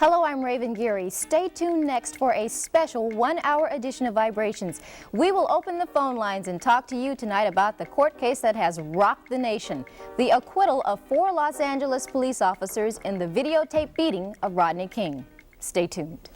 Hello, I'm Raven Geary. Stay tuned next for a special one-hour edition of Vibrations. We will open the phone lines and talk to you tonight about the court case that has rocked the nation, the acquittal of 4 Los Angeles police officers in the videotape beating of Rodney King. Stay tuned.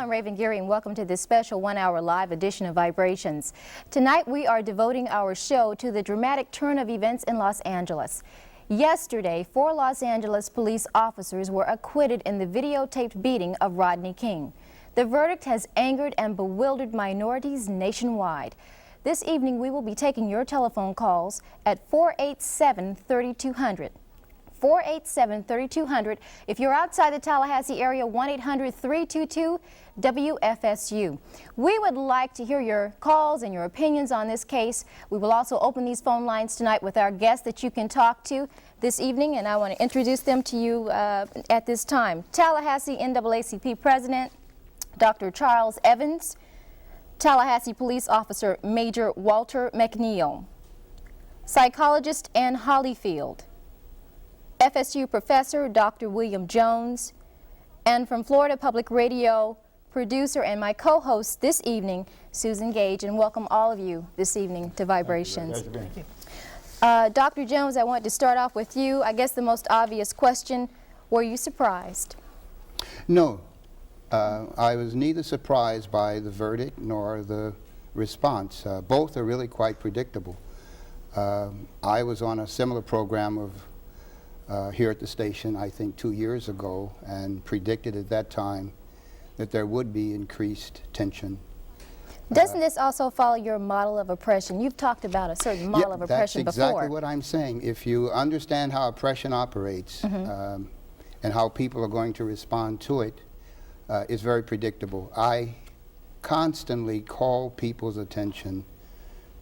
Raven Geary, and welcome to this special one-hour live edition of Vibrations. Tonight we are devoting our show to the dramatic turn of events in Los Angeles. Yesterday, 4 Los Angeles police officers were acquitted in the videotaped beating of Rodney King. The verdict has angered and bewildered minorities nationwide. This evening we will be taking your telephone calls at 487-3200. 487-3200. If you're outside the Tallahassee area, 1-800-322-WFSU. We would like to hear your calls and your opinions on this case. We will also open these phone lines tonight with our guests that you can talk to this evening, and I want to introduce them to you at this time. Tallahassee NAACP President Dr. Charles Evans, Tallahassee Police Officer Major Walter McNeil, Psychologist Ann Hollyfield, FSU Professor Dr. William Jones, and from Florida Public Radio, producer and my co-host this evening, Susan Gage, and welcome all of you this evening to Vibrations. Thank you. Dr. Jones, I want to start off with you. I guess the most obvious question, were you surprised? No, I was neither surprised by the verdict nor the response. Both are really quite predictable. I was on a similar program of here at the station, I think 2 years ago, and predicted at that time that there would be increased tension. Doesn't this also follow your model of oppression? You've talked about a certain model of oppression before. That's exactly what I'm saying. If you understand how oppression operates and how people are going to respond to it, it's very predictable. I constantly call people's attention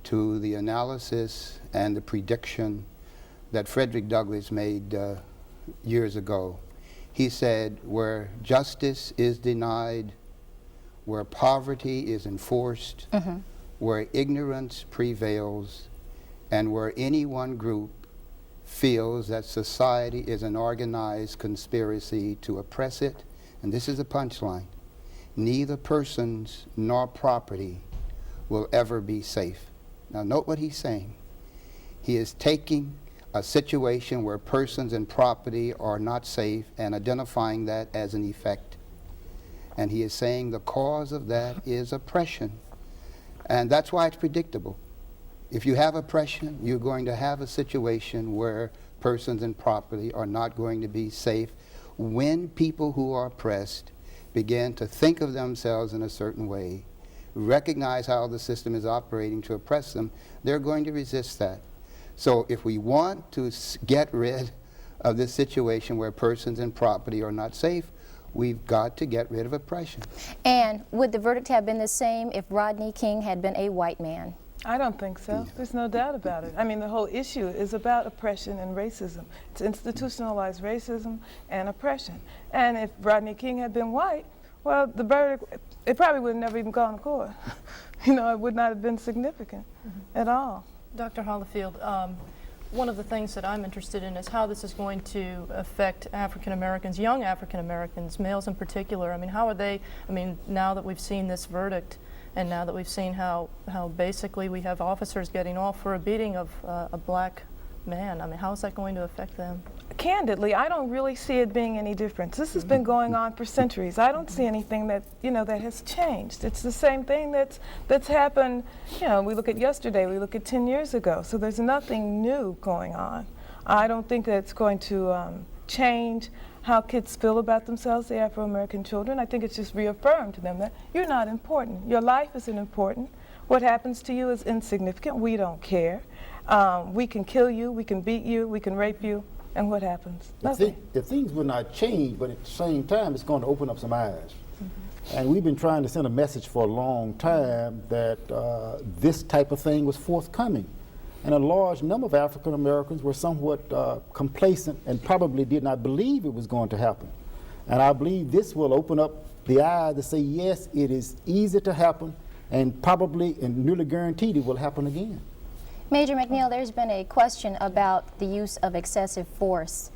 to the analysis and the prediction that Frederick Douglass made years ago. He said, where justice is denied, where poverty is enforced, where ignorance prevails, and where any one group feels that society is an organized conspiracy to oppress it, and this is a punchline, neither persons nor property will ever be safe. Now note what he's saying. He is taking a situation where persons and property are not safe and identifying that as an effect. And he is saying the cause of that is oppression. And that's why it's predictable. If you have oppression, you're going to have a situation where persons and property are not going to be safe. When people who are oppressed begin to think of themselves in a certain way, recognize how the system is operating to oppress them, they're going to resist that. So if we want to get rid of this situation where persons and property are not safe, we've got to get rid of oppression. And would the verdict have been the same if Rodney King had been a white man? I don't think so. There's no doubt about it. I mean, the whole issue is about oppression and racism. It's institutionalized racism and oppression. And if Rodney King had been white, well, the verdict, it probably would have never even gone to court. You know, it would not have been significant at all. Dr. Hollifield, one of the things that I'm interested in is how this is going to affect African Americans, young African Americans, males in particular. I mean, how are they, I mean, now that we've seen this verdict and now that we've seen how basically we have officers getting off for a beating of a black man, I mean, how is that going to affect them? Candidly, I don't really see it being any different. This has been going on for centuries. I don't see anything that, you know, that has changed. It's the same thing that's happened, you know, we look at yesterday, we look at 10 years ago. So there's nothing new going on. I don't think that's going to change how kids feel about themselves, the Afro-American children. I think it's just reaffirmed to them that you're not important. Your life isn't important. What happens to you is insignificant. We don't care. We can kill you, we can beat you, we can rape you, and what happens? Nothing. If things will not change, but at the same time, it's going to open up some eyes. And we've been trying to send a message for a long time that this type of thing was forthcoming. and a large number of African Americans were somewhat complacent and probably did not believe it was going to happen. And I believe this will open up the eyes to say, yes, it is easy to happen, and probably and nearly guaranteed it will happen again. Major McNeil, there's been a question about the use of excessive force.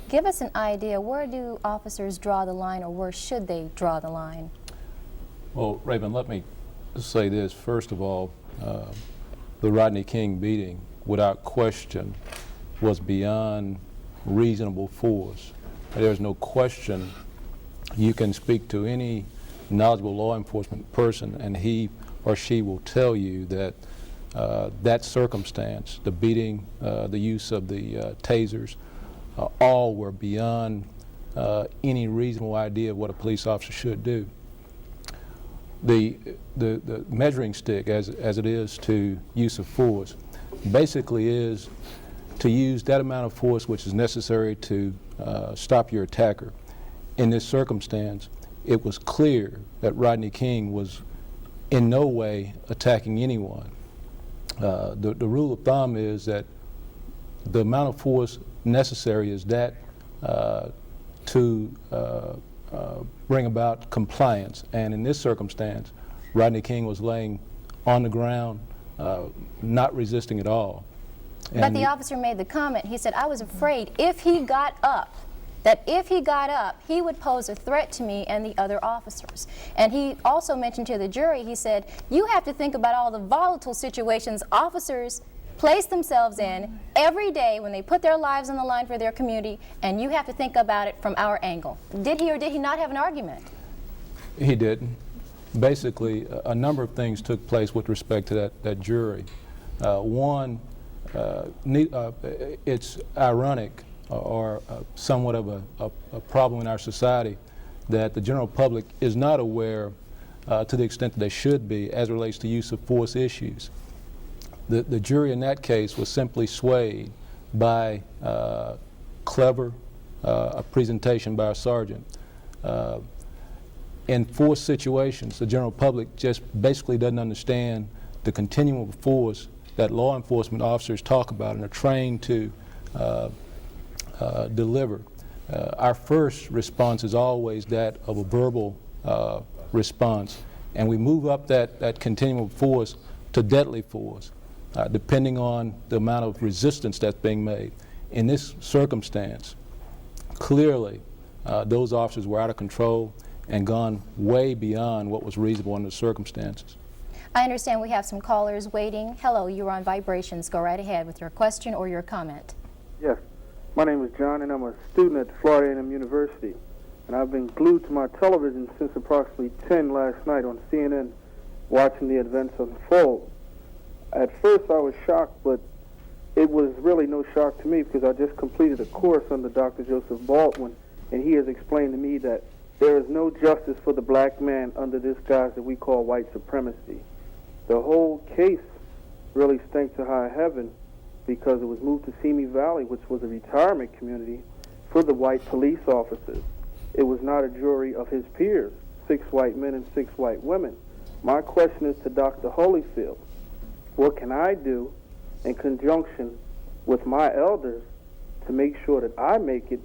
Give us an idea, where do officers draw the line, or where should they draw the line? Well, Raven, let me say this. First of all, the Rodney King beating, without question, was beyond reasonable force. There's no question. You can speak to any knowledgeable law enforcement person, and he or she will tell you that that circumstance, the beating, the use of the tasers, all were beyond any reasonable idea of what a police officer should do. The measuring stick, as it is to use of force, basically is to use that amount of force which is necessary to stop your attacker. In this circumstance, it was clear that Rodney King was in no way attacking anyone. The rule of thumb is that the amount of force necessary is that to bring about compliance. And in this circumstance, Rodney King was laying on the ground, not resisting at all. But the officer made the comment, he said, I was afraid if he got up, that if he got up, he would pose a threat to me and the other officers. And he also mentioned to the jury, he said, you have to think about all the volatile situations officers place themselves in every day when they put their lives on the line for their community, and you have to think about it from our angle. Did he or did he not have an argument? He didn't. Basically, a number of things took place with respect to that jury. One, it's ironic or somewhat of a problem in our society that the general public is not aware to the extent that they should be as it relates to use of force issues. The jury in that case was simply swayed by clever presentation by a sergeant. In force situations, the general public just basically doesn't understand the continuum of force that law enforcement officers talk about and are trained to deliver. Our first response is always that of a verbal response, and we move up that continuum of force to deadly force, depending on the amount of resistance that's being made. In this circumstance, clearly those officers were out of control and gone way beyond what was reasonable under the circumstances. I understand we have some callers waiting. Hello, you're on Vibrations. Go right ahead with your question or your comment. Yes. My name is John, and I'm a student at Florida A&M University. And I've been glued to my television since approximately 10 last night on CNN, watching the events unfold. At first I was shocked, but it was really no shock to me because I just completed a course under Dr. Joseph Baldwin, and he has explained to me that there is no justice for the black man under this guise that we call white supremacy. The whole case really stinks to high heaven because it was moved to Simi Valley, which was a retirement community for the white police officers. It was not a jury of his peers, 6 white men and 6 white women. My question is to Dr. Holyfield. What can I do in conjunction with my elders to make sure that I make it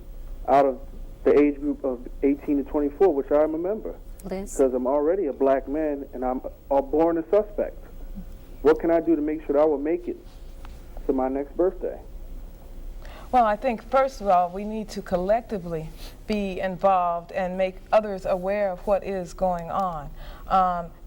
out of the age group of 18 to 24, which I'm a member? Liz? Because I'm already a black man and I'm born a suspect. What can I do to make sure that I will make it to my next birthday? Well, I think first of all, we need to collectively be involved and make others aware of what is going on.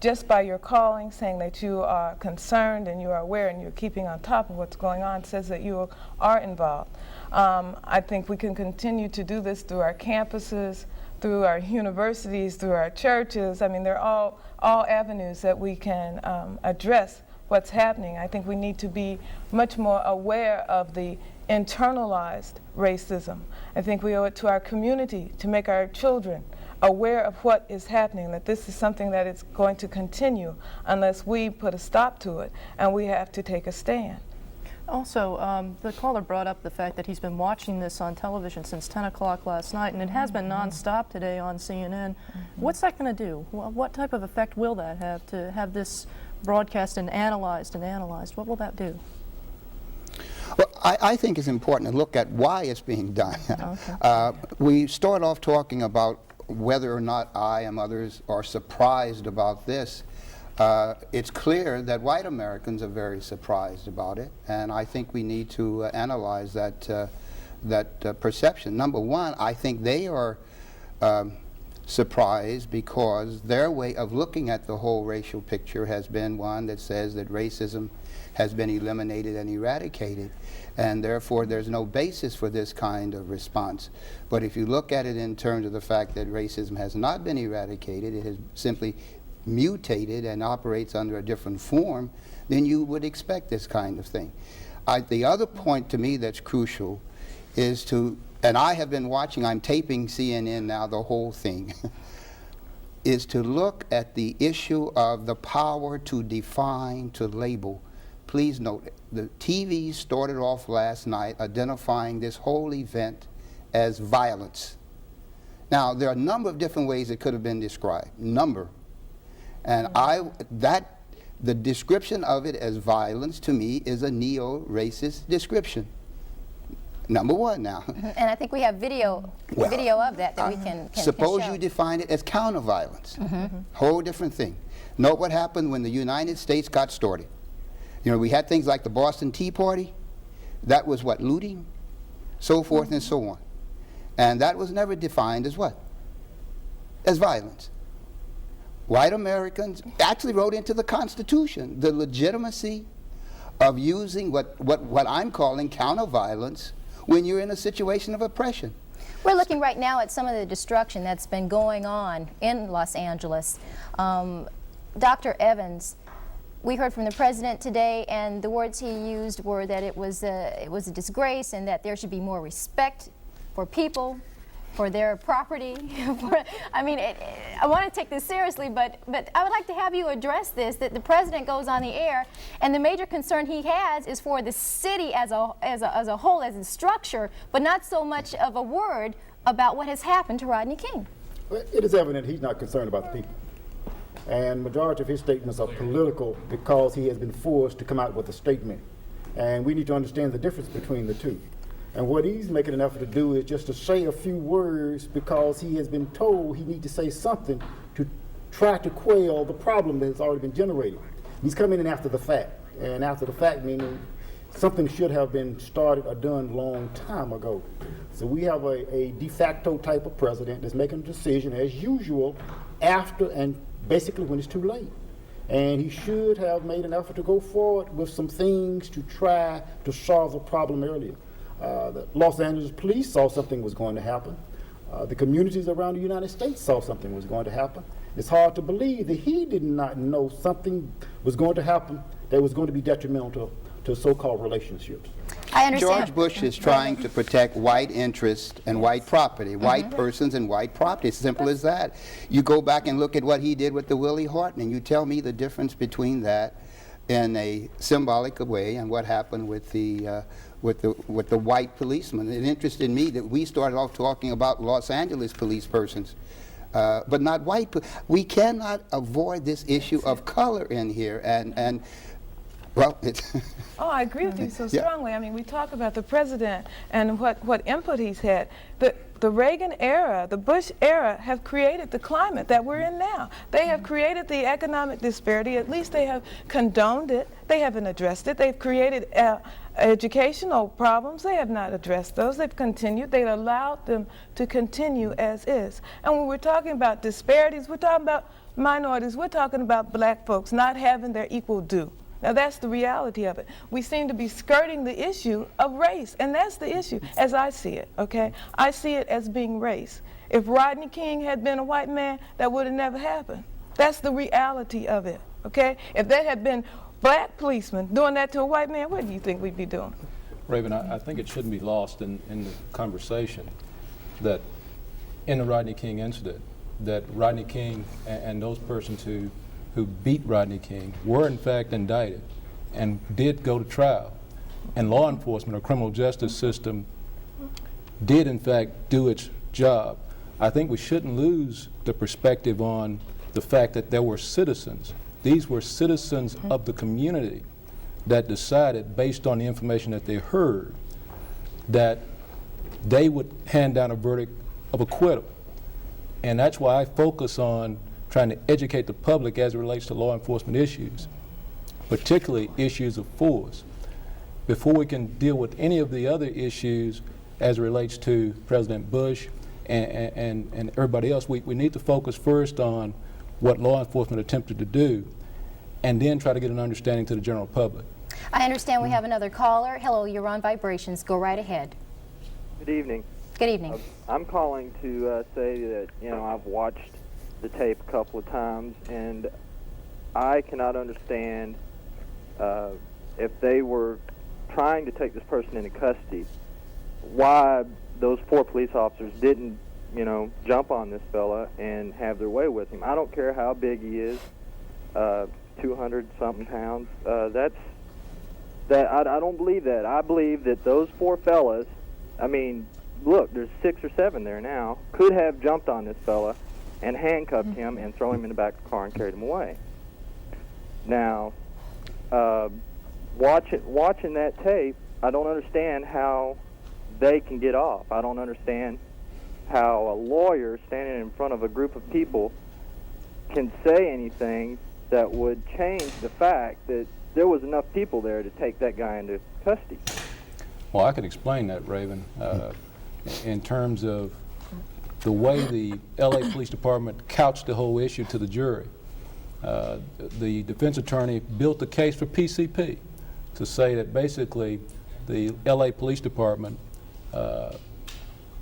Just by your calling, saying that you are concerned and you are aware and you're keeping on top of what's going on says that you are involved. I think we can continue to do this through our campuses, through our universities, through our churches. I mean, they're all avenues that we can address what's happening. I think we need to be much more aware of the internalized racism. I think we owe it to our community to make our children aware of what is happening, that this is something that is going to continue unless we put a stop to it, and we have to take a stand. Also, the caller brought up the fact that he's been watching this on television since 10 o'clock last night, and it has been nonstop today on CNN. What's that going to do? What type of effect will that have to have this broadcast and analyzed? What will that do? Well, I think it's important to look at why it's being done. We start off talking about whether or not I and others are surprised about this. It's clear that white Americans are very surprised about it, and I think we need to analyze that perception. Number one, I think they are surprised because their way of looking at the whole racial picture has been one that says that racism has been eliminated and eradicated, and therefore there's no basis for this kind of response. But if you look at it in terms of the fact that racism has not been eradicated, it has simply mutated and operates under a different form, then you would expect this kind of thing. The other point to me that's crucial is to, and I have been watching, I'm taping CNN now, the whole thing, is to look at the issue of the power to define, to label. Please note, the TV started off last night identifying this whole event as violence. Now, there are a number of different ways it could have been described, and the description of it as violence to me is a neo-racist description. Number one now. And I think we have video of that we can suppose show. you define it as counter-violence. Whole different thing. Note what happened when the United States got started. You know, we had things like the Boston Tea Party. That was what? Looting, so forth and so on. And that was never defined as what? As violence. White Americans actually wrote into the Constitution the legitimacy of using what I'm calling counter-violence when you're in a situation of oppression. We're looking right now at some of the destruction that's been going on in Los Angeles. Dr. Evans, we heard from the president today, and the words he used were that it was a disgrace and that there should be more respect for people, for their property. I mean, I want to take this seriously, but I would like to have you address this, that the president goes on the air, and the major concern he has is for the city as a whole, as a structure, but not so much of a word about what has happened to Rodney King. Well, it is evident he's not concerned about the people. And majority of his statements are political because he has been forced to come out with a statement. And we need to understand the difference between the two. And what he's making an effort to do is just to say a few words because he has been told he needs to say something to try to quell the problem that has already been generated. He's coming in after the fact. And after the fact meaning something should have been started or done a long time ago. So we have a de facto type of president that's making a decision as usual after and basically when it's too late. And he should have made an effort to go forward with some things to try to solve the problem earlier. The Los Angeles police saw something was going to happen. The communities around the United States saw something was going to happen. It's hard to believe that he did not know something was going to happen that was going to be detrimental to so-called relationships. I understand. George Bush is trying to protect white interest and white property, white persons and white property. It's simple as that. You go back and look at what he did with the Willie Horton, and you tell me the difference between that in a symbolic way and what happened with the white policeman. It interested me that we started off talking about Los Angeles police persons, but not white. We cannot avoid this issue of color in here, and well, it's Oh, I agree with you so strongly. I mean, we talk about the president and what input he's had. The Reagan era, the Bush era have created the climate that we're in now. They have created the economic disparity. At least they have condoned it. They haven't addressed it. They've created educational problems. They have not addressed those. They've continued. They've allowed them to continue as is. And when we're talking about disparities, we're talking about minorities. We're talking about black folks not having their equal due. Now that's the reality of it. We seem to be skirting the issue of race, and that's the issue as I see it, okay? I see it as being race. If Rodney King had been a white man, that would have never happened. That's the reality of it, okay? If there had been black policemen doing that to a white man, what do you think we'd be doing? Raven, I think it shouldn't be lost in the conversation that in the Rodney King incident, that Rodney King and those persons who beat Rodney King were in fact indicted and did go to trial. And law enforcement or criminal justice system did in fact do its job. I think we shouldn't lose the perspective on the fact that there were citizens. These were citizens of the community that decided, based on the information that they heard, that they would hand down a verdict of acquittal. And that's why I focus on trying to educate the public as it relates to law enforcement issues, particularly issues of force, before we can deal with any of the other issues as it relates to President Bush and everybody else. We need to focus first on what law enforcement attempted to do, and then try to get an understanding to the general public. I understand we have another caller. Hello, you're on vibrations. Go right ahead. Good evening. Good evening. I'm calling to say that, you know, I've watched the tape a couple of times, and I cannot understand if they were trying to take this person into custody, why those 4 police officers didn't, you know, jump on this fella and have their way with him. I don't care how big he is, 200-something pounds. I don't believe that. I believe that those 4 fellas, I mean, look, there's 6 or 7 there now, could have jumped on this fella and handcuffed him and thrown him in the back of the car and carried him away. Now, watching that tape, I don't understand how they can get off. I don't understand how a lawyer standing in front of a group of people can say anything that would change the fact that there was enough people there to take that guy into custody. Well, I could explain that, Raven, in terms of the way the LA Police Department couched the whole issue to the jury. The defense attorney built the case for PCP to say that basically the LA Police Department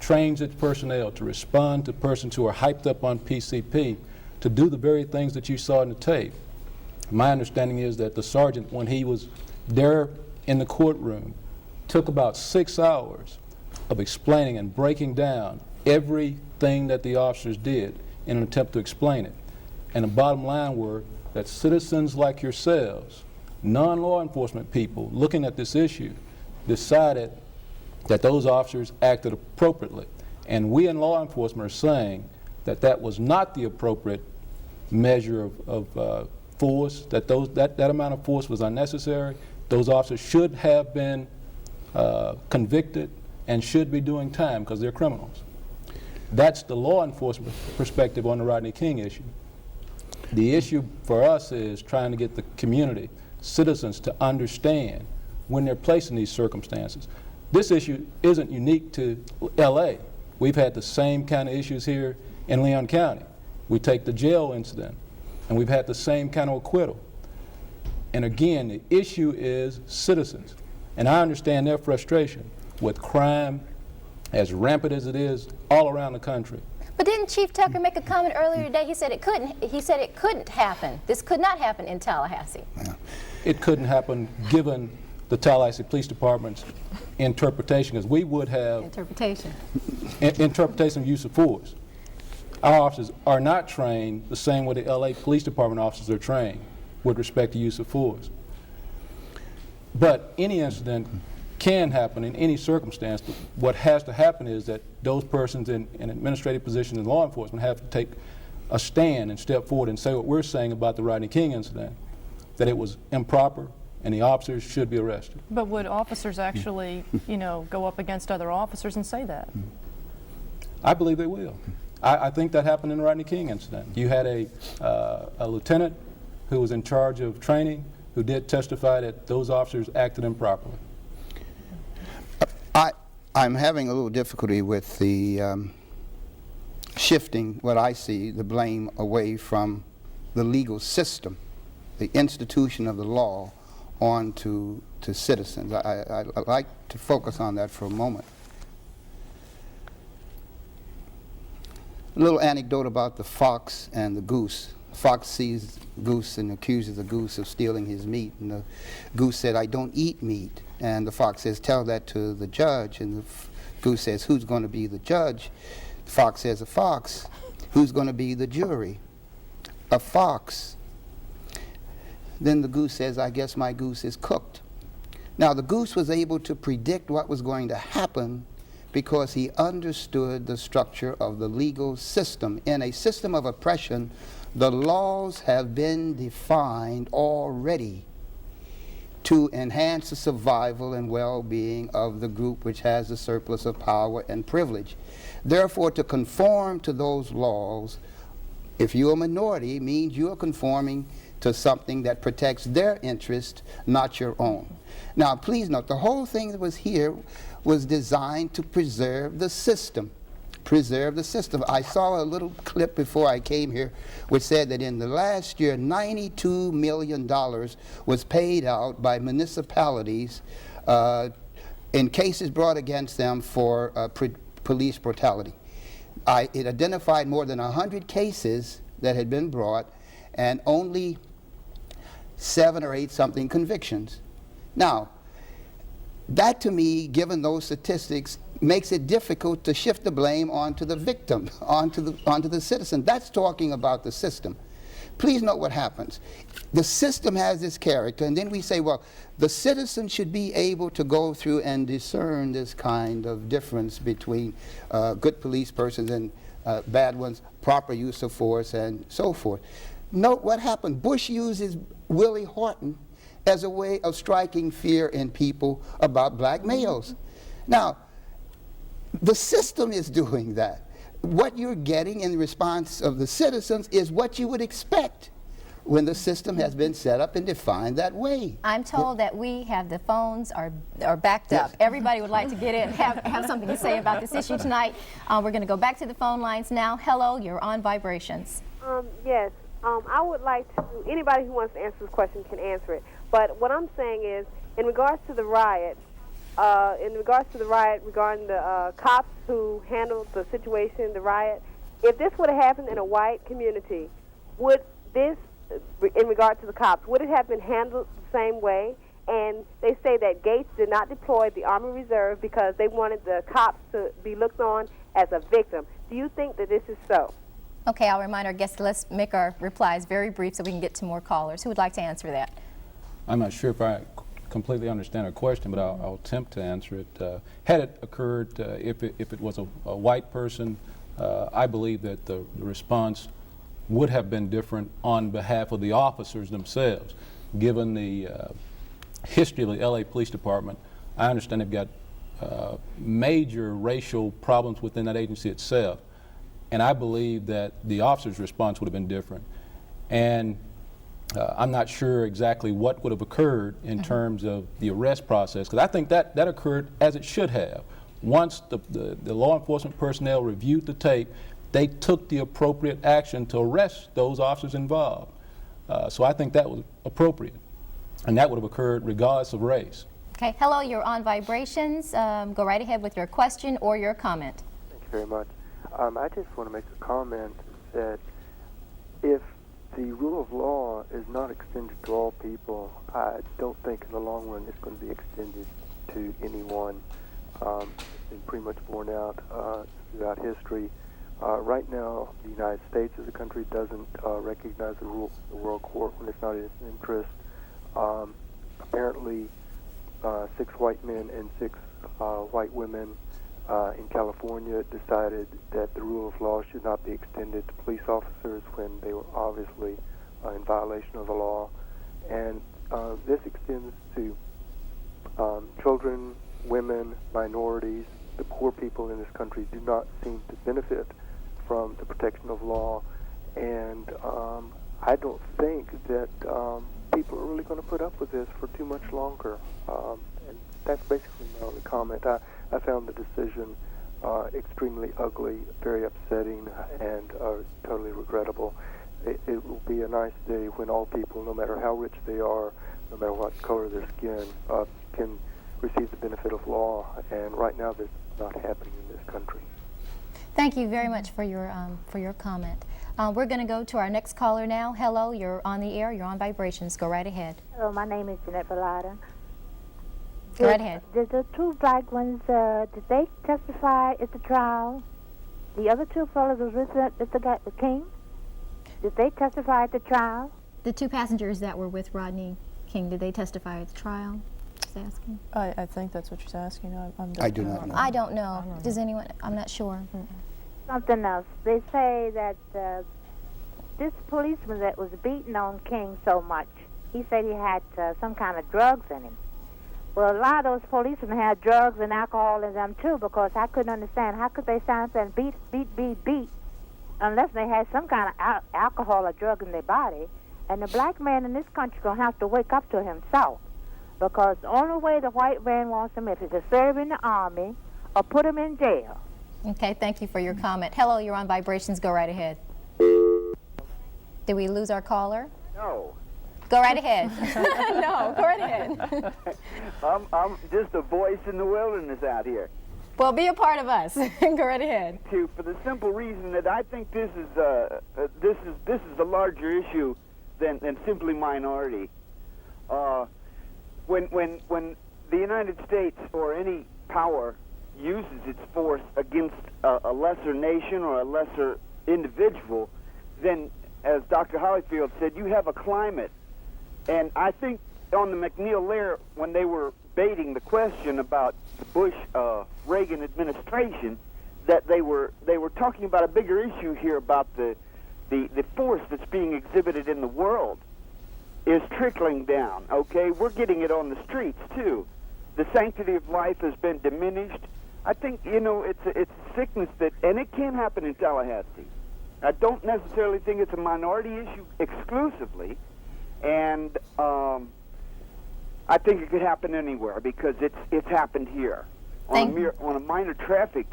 trains its personnel to respond to persons who are hyped up on PCP to do the very things that you saw in the tape. My understanding is that the sergeant, when he was there in the courtroom, took about 6 hours of explaining and breaking down everything that the officers did in an attempt to explain it. And the bottom line were that citizens like yourselves, non-law enforcement people looking at this issue, decided that those officers acted appropriately. And we in law enforcement are saying that that was not the appropriate measure of force, that that amount of force was unnecessary. Those officers should have been convicted and should be doing time because they're criminals. That's the law enforcement perspective on the Rodney King issue. The issue for us is trying to get the community, citizens, to understand when they're placed in these circumstances. This issue isn't unique to LA. We've had the same kind of issues here in Leon County. We take the jail incident, and we've had the same kind of acquittal. And again, the issue is citizens. And I understand their frustration with crime as rampant as it is all around the country. But didn't Chief Tucker make a comment earlier today? He said it couldn't. He said it couldn't happen. This could not happen in Tallahassee. Yeah. It couldn't happen given the Tallahassee Police Department's interpretation, because we would have Interpretation. Interpretation of use of force. Our officers are not trained the same way the LA Police Department officers are trained with respect to use of force. But any incident can happen in any circumstance. What has to happen is that those persons in administrative positions in law enforcement have to take a stand and step forward and say what we're saying about the Rodney King incident, that it was improper and the officers should be arrested. But would officers actually, you know, go up against other officers and say that? I believe they will. I think that happened in the Rodney King incident. You had a lieutenant who was in charge of training who did testify that those officers acted improperly. I'm having a little difficulty with the shifting what I see, the blame away from the legal system, the institution of the law, on to citizens. I'd like to focus on that for a moment. A little anecdote about the fox and the goose. The fox sees the goose and accuses the goose of stealing his meat, and the goose said, "I don't eat meat." And the fox says, "Tell that to the judge." And the goose says, "Who's going to be the judge?" The fox says, "A fox." "Who's going to be the jury?" "A fox." Then the goose says, "I guess my goose is cooked." Now the goose was able to predict what was going to happen because he understood the structure of the legal system. In a system of oppression, the laws have been defined already to enhance the survival and well-being of the group which has the surplus of power and privilege. Therefore, to conform to those laws, if you're a minority, means you're conforming to something that protects their interest, not your own. Now, please note, the whole thing that was here was designed to preserve the system. Preserve the system. I saw a little clip before I came here which said that in the last year, $92 million was paid out by municipalities in cases brought against them for police brutality. It identified more than 100 cases that had been brought and only 7 or 8 something convictions. Now, that to me, given those statistics, makes it difficult to shift the blame onto the victim, onto the citizen. That's talking about the system. Please note what happens. The system has this character, and then we say, well, the citizen should be able to go through and discern this kind of difference between good police persons and bad ones, proper use of force, and so forth. Note what happened. Bush uses Willie Horton as a way of striking fear in people about black males. Now, the system is doing that. What you're getting in response of the citizens is what you would expect when the system has been set up and defined that way. I'm told that we have the phones are backed up. Everybody would like to get in and have something to say about this issue tonight. We're going to go back to the phone lines now. Hello, you're on Vibrations. Yes, I would like to, anybody who wants to answer this question can answer it. But what I'm saying is, in regards to the riot, regarding the cops who handled the situation, the riot, if this would have happened in a white community, would this, in regard to the cops, would it have been handled the same way? And they say that Gates did not deploy the Army Reserve because they wanted the cops to be looked on as a victim. Do you think that this is so? Okay, I'll remind our guests, let's make our replies very brief so we can get to more callers. Who would like to answer that? I'm not sure if I completely understand her question, but I'll attempt to answer it. Had it occurred, if it was a white person, I believe that the response would have been different on behalf of the officers themselves. Given the history of the LA Police Department, I understand they've got major racial problems within that agency itself, and I believe that the officers' response would have been different. And I'm not sure exactly what would have occurred in terms of the arrest process, because I think that occurred as it should have. Once the law enforcement personnel reviewed the tape, they took the appropriate action to arrest those officers involved. So I think that was appropriate, and that would have occurred regardless of race. Okay, hello, you're on Vibrations. Go right ahead with your question or your comment. Thank you very much. I just want to make a comment that if the rule of law is not extended to all people, I don't think in the long run it's going to be extended to anyone. It's been pretty much borne out throughout history. Right now, the United States as a country doesn't recognize the rule of the World Court when it's not in its interest. Apparently, 6 white men and 6 white women in California decided that the rule of law should not be extended to police officers when they were obviously in violation of the law. And this extends to children, women, minorities. The poor people in this country do not seem to benefit from the protection of law, and I don't think that people are really going to put up with this for too much longer. And that's basically my only comment. I found the decision extremely ugly, very upsetting, and totally regrettable. It will be a nice day when all people, no matter how rich they are, no matter what color of their skin, can receive the benefit of law. And right now, that's not happening in this country. Thank you very much for your comment. We're going to go to our next caller now. Hello, you're on the air. You're on Vibrations. Go right ahead. Hello, my name is Jeanette Bellata. Go right ahead. Did the 2 black ones, did they testify at the trial? The other 2 fellows was with the King. Did they testify at the trial? The 2 passengers that were with Rodney King, did they testify at the trial? She's asking. I think that's what she's asking. I do not know. I don't know. Does anyone? I'm not sure. Something else. They say that this policeman that was beating on King so much, he said he had some kind of drugs in him. Well, a lot of those policemen had drugs and alcohol in them too, because I couldn't understand how could they stand up and beat unless they had some kind of alcohol or drug in their body. And the black man in this country gonna have to wake up to himself, because the only way the white man wants him is to serve in the army or put him in jail. Okay, thank you for your comment. Hello, you're on Vibrations. Go right ahead. Did we lose our caller? No. Go right ahead. No, go right ahead. I'm just a voice in the wilderness out here. Well, be a part of us. Go right ahead. For the simple reason that I think this is a larger issue than simply minority. When the United States or any power uses its force against a lesser nation or a lesser individual, then, as Dr. Hollyfield said, you have a climate. And I think on the McNeil-Lehrer, when they were baiting the question about the Bush-Reagan administration, that they were talking about a bigger issue here about the force that's being exhibited in the world is trickling down, okay? We're getting it on the streets, too. The sanctity of life has been diminished. I think, it's a sickness and it can happen in Tallahassee. I don't necessarily think it's a minority issue exclusively, and I think it could happen anywhere because it's happened here. On a minor traffic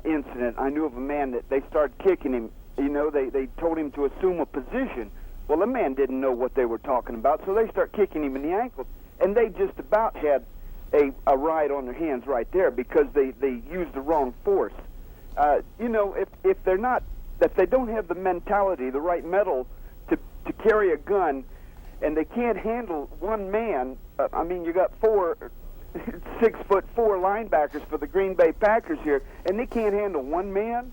incident, I knew of a man that they started kicking him. They told him to assume a position. Well, the man didn't know what they were talking about, so they start kicking him in the ankles, and they just about had a riot on their hands right there because they used the wrong force. If they don't have the mentality, the right mettle to carry a gun, and they can't handle one man. You got 6'4" linebackers for the Green Bay Packers here, and they can't handle one man.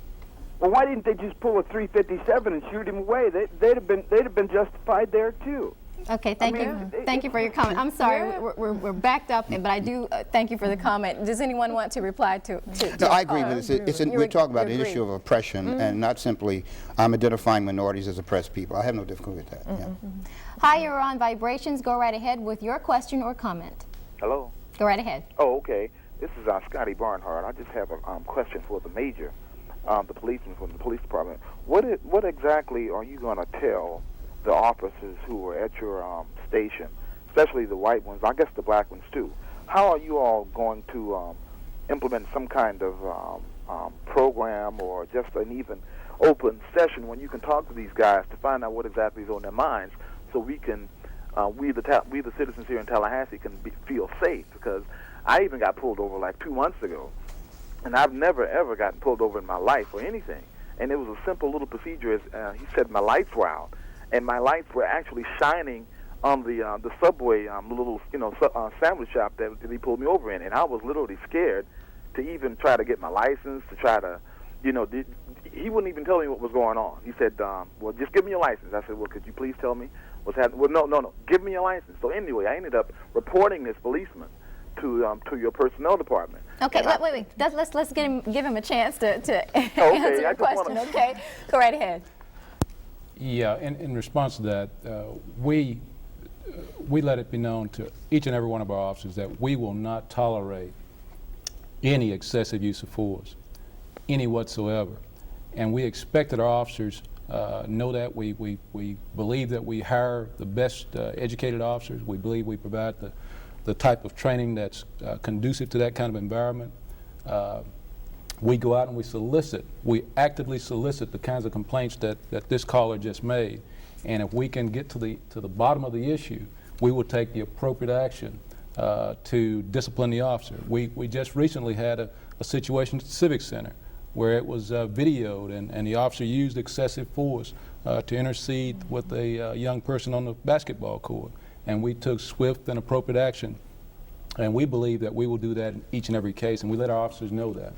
Well, why didn't they just pull a .357 and shoot him away? They'd have been justified there too. Okay, thank you. Thank you for your comment. I'm sorry, we're backed up, but I do thank you for the comment. Does anyone want to reply to No, I agree with this. We're talking about an issue of oppression and not simply I'm identifying minorities as oppressed people. I have no difficulty with that. Yeah. Hi, you're on Vibrations. Go right ahead with your question or comment. Hello? Go right ahead. Oh, okay. This is Scotty Barnhart. I just have a question for the major, the policeman from the police department. What exactly are you going to tell the officers who are at your station, especially the white ones, I guess the black ones too? How are you all going to implement some kind of program or just an even open session when you can talk to these guys to find out what exactly is on their minds, so we can, we the citizens here in Tallahassee can feel safe? Because I even got pulled over like 2 months ago, and I've never ever gotten pulled over in my life or anything. And it was a simple little procedure. As he said, my lights were out, and my lights were actually shining on the subway, little sandwich shop that he pulled me over in, and I was literally scared to even try to get my license, to try to, he wouldn't even tell me what was going on. He said, well, just give me your license. I said, well, could you please tell me what's happening? Well, no, give me your license. So anyway, I ended up reporting this policeman to your personnel department. Okay, wait. Let's give him a chance to answer your question. Okay, go right ahead. Yeah, in response to that, we let it be known to each and every one of our officers that we will not tolerate any excessive use of force, any whatsoever. And we expect that our officers know that. We believe that we hire the best educated officers. We believe we provide the type of training that's conducive to that kind of environment. We go out and we actively solicit the kinds of complaints that this caller just made. And if we can get to the bottom of the issue, we will take the appropriate action to discipline the officer. We just recently had a situation at the Civic Center where it was videoed, and the officer used excessive force to intercede with a young person on the basketball court. And we took swift and appropriate action. And we believe that we will do that in each and every case, and we let our officers know that.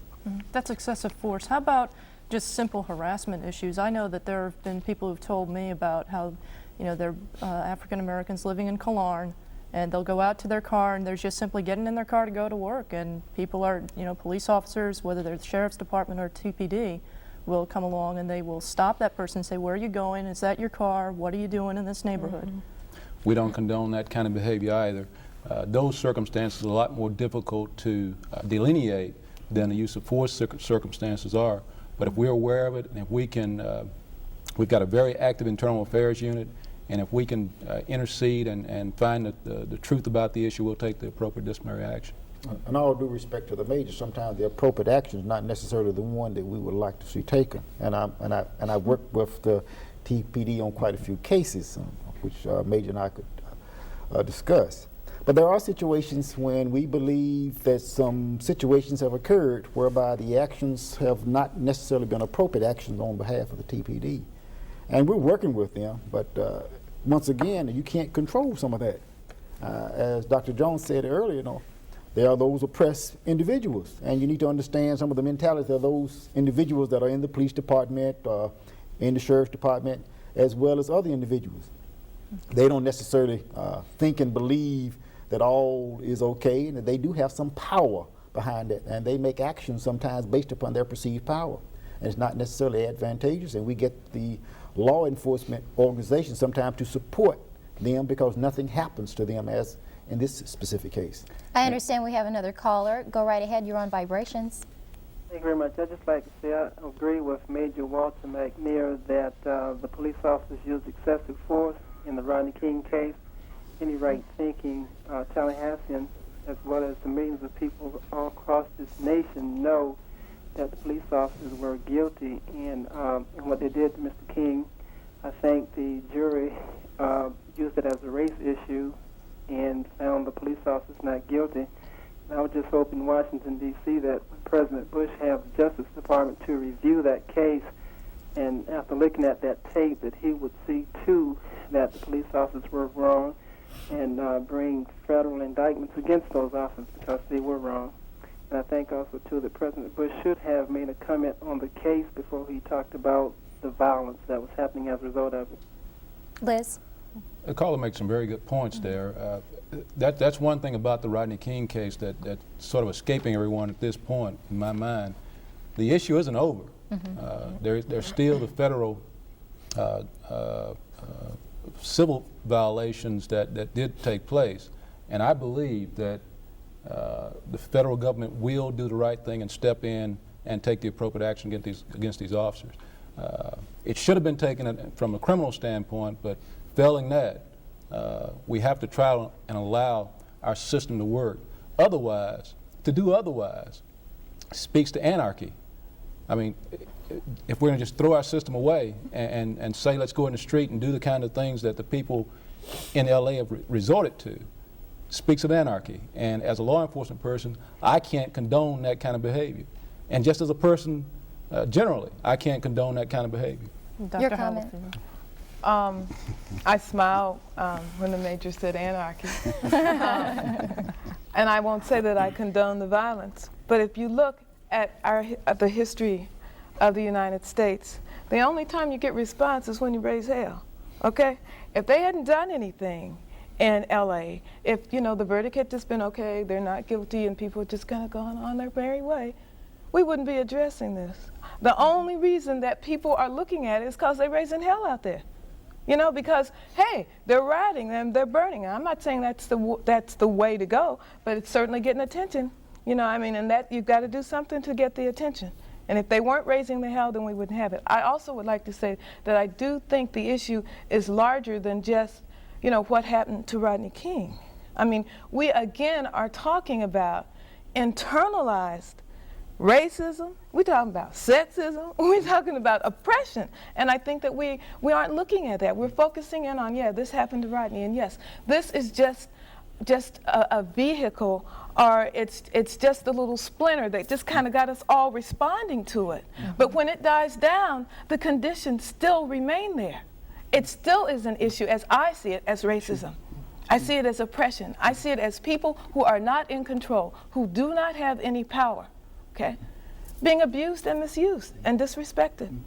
That's excessive force. How about just simple harassment issues? I know that there have been people who've told me about how, they're African Americans living in Killarn, and they'll go out to their car and they're just simply getting in their car to go to work, and people are, police officers, whether they're the sheriff's department or TPD, will come along and they will stop that person and say, where are you going? Is that your car? What are you doing in this neighborhood? We don't condone that kind of behavior either. Those circumstances are a lot more difficult to delineate than the use of force circumstances are. But if we're aware of it, and if we can, we've got a very active internal affairs unit, and if we can intercede and find the truth about the issue, we'll take the appropriate disciplinary action. In all due respect to the major, sometimes the appropriate action is not necessarily the one that we would like to see taken. And I worked with the TPD on quite a few cases, which Major and I could discuss. But there are situations when we believe that some situations have occurred whereby the actions have not necessarily been appropriate actions on behalf of the TPD. And we're working with them, but once again, you can't control some of that. As Dr. Jones said earlier, there are those oppressed individuals, and you need to understand some of the mentality of those individuals that are in the police department, in the sheriff's department, as well as other individuals. They don't necessarily think and believe that all is okay, and that they do have some power behind it, and they make actions sometimes based upon their perceived power. And it's not necessarily advantageous, and we get the law enforcement organizations sometimes to support them because nothing happens to them, as in this specific case. I understand we have another caller. Go right ahead, you're on vibrations. Thank you very much. I'd just like to say I agree with Major Walter McNair that the police officers used excessive force in the Rodney King case. Any right-thinking Tallahasseans, as well as the millions of people all across this nation, know that the police officers were guilty in what they did to Mr. King. I think the jury used it as a race issue and found the police officers not guilty. And I would just hope in Washington, D.C. that when President Bush have the Justice Department to review that case, and after looking at that tape, that he would see, too, that the police officers were wrong and bring federal indictments against those officers because they were wrong. And I think also, too, that President Bush should have made a comment on the case before he talked about the violence that was happening as a result of it. Liz? The caller makes some very good points there. That's one thing about the Rodney King case that's sort of escaping everyone at this point, in my mind. The issue isn't over. There's still the federal civil violations that did take place. And I believe that the federal government will do the right thing and step in and take the appropriate action against these officers. It should have been taken from a criminal standpoint, but failing that, we have to try and allow our system to work. Otherwise, to do otherwise speaks to anarchy. I mean, if we're going to just throw our system away and say, let's go in the street and do the kind of things that the people in LA have resorted to, speaks of anarchy. And as a law enforcement person, I can't condone that kind of behavior. And just as a person, generally, I can't condone that kind of behavior. Your comment? I smiled when the Major said anarchy. And I won't say that I condone the violence, but if you look at the history of the United States, the only time you get response is when you raise hell, okay? If they hadn't done anything in LA, if, the verdict had just been, okay, they're not guilty and people had just kind of gone on their merry way, we wouldn't be addressing this. The only reason that people are looking at it is because they're raising hell out there. Because, hey, they're rioting and they're burning. I'm not saying that's the way to go, but it's certainly getting attention. And that you've got to do something to get the attention. And if they weren't raising the hell, then we wouldn't have it. I also would like to say that I do think the issue is larger than just, what happened to Rodney King. I mean, we again are talking about internalized racism, we're talking about sexism, we're talking about oppression. And I think that we aren't looking at that. We're focusing in on, this happened to Rodney, and yes, this is just a vehicle, or it's just a little splinter that just kind of got us all responding to it. But when it dies down, the conditions still remain there. It still is an issue, as I see it, as racism. I see it as oppression. I see it as people who are not in control, who do not have any power. Okay, being abused and misused and disrespected.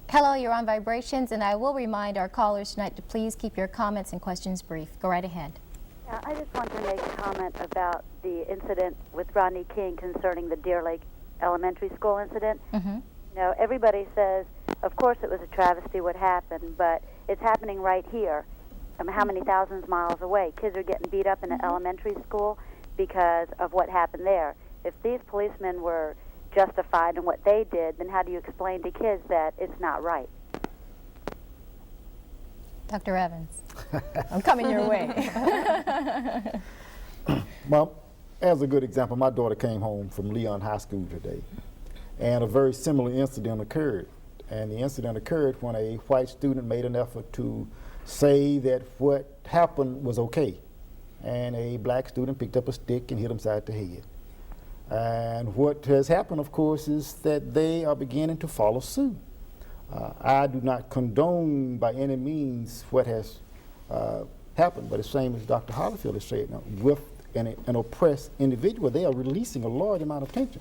Hello, you're on vibrations, and I will remind our callers tonight to please keep your comments and questions brief. Go right ahead. I just want to make a comment about the incident with Rodney King concerning the Deer Lake Elementary School incident. Everybody says, of course it was a travesty what happened, but it's happening right here. how many thousands of miles away. Kids are getting beat up in an elementary school because of what happened there. If these policemen were justified in what they did, then how do you explain to kids that it's not right? Dr. Evans, I'm coming your way. Well, as a good example, my daughter came home from Leon High School today, and a very similar incident occurred. And the incident occurred when a white student made an effort to say that what happened was okay. And a black student picked up a stick and hit him side the head. And what has happened, of course, is that they are beginning to follow suit. I do not condone by any means what has happened, but the same as Dr. Hollifield has said, now, with an oppressed individual, they are releasing a large amount of tension.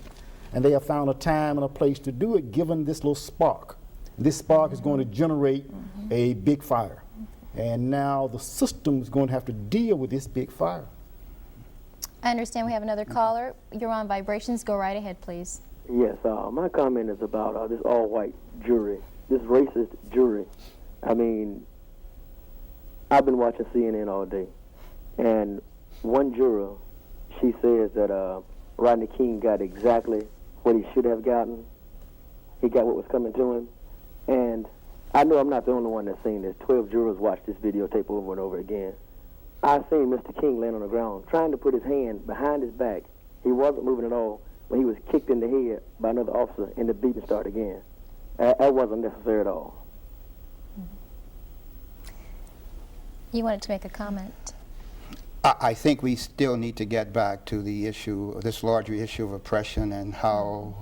And they have found a time and a place to do it, given this little spark. This spark is going to generate a big fire. And now the system is going to have to deal with this big fire. I understand we have another caller. You're on vibrations. Go right ahead, please. Yes, my comment is about this all-white jury, this racist jury. I mean, I've been watching CNN all day, and one juror, she says that Rodney King got exactly what he should have gotten. He got what was coming to him. And I know I'm not the only one that's seen this. 12 jurors watched this videotape over and over again. I've seen Mr. King laying on the ground, trying to put his hand behind his back. He wasn't moving at all when he was kicked in the head by another officer, and the beating started again. That wasn't necessary at all. You wanted to make a comment. I think we still need to get back to the issue, this larger issue of oppression and how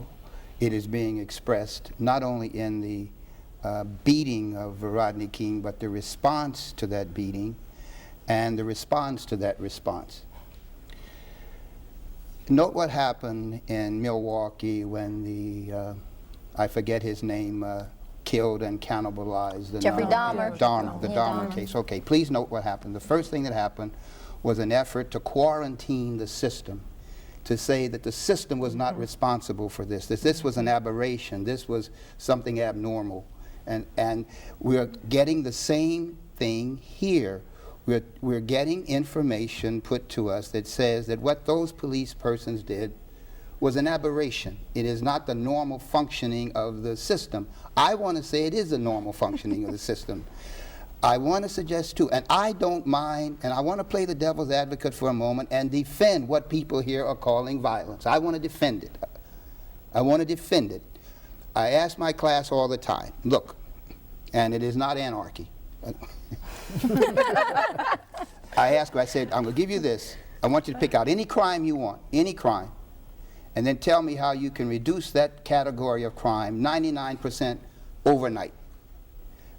it is being expressed, not only in the beating of Rodney King, but the response to that beating and the response to that response. Note what happened in Milwaukee when the, I forget his name, killed and cannibalized. The Jeffrey Dahmer. The Dahmer case. Okay, please note what happened. The first thing that happened was an effort to quarantine the system, to say that the system was not responsible for this, that this was an aberration, this was something abnormal. And we're getting the same thing here. We're getting information put to us that says that what those police persons did was an aberration. It is not the normal functioning of the system. I want to say it is the normal functioning of the system. I want to suggest too, and I don't mind, and I want to play the devil's advocate for a moment and defend what people here are calling violence. I want to defend it. I want to defend it. I ask my class all the time, look, and it is not anarchy. I ask her, I said, I'm going to give you this. I want you to pick out any crime you want, any crime, and then tell me how you can reduce that category of crime 99% overnight.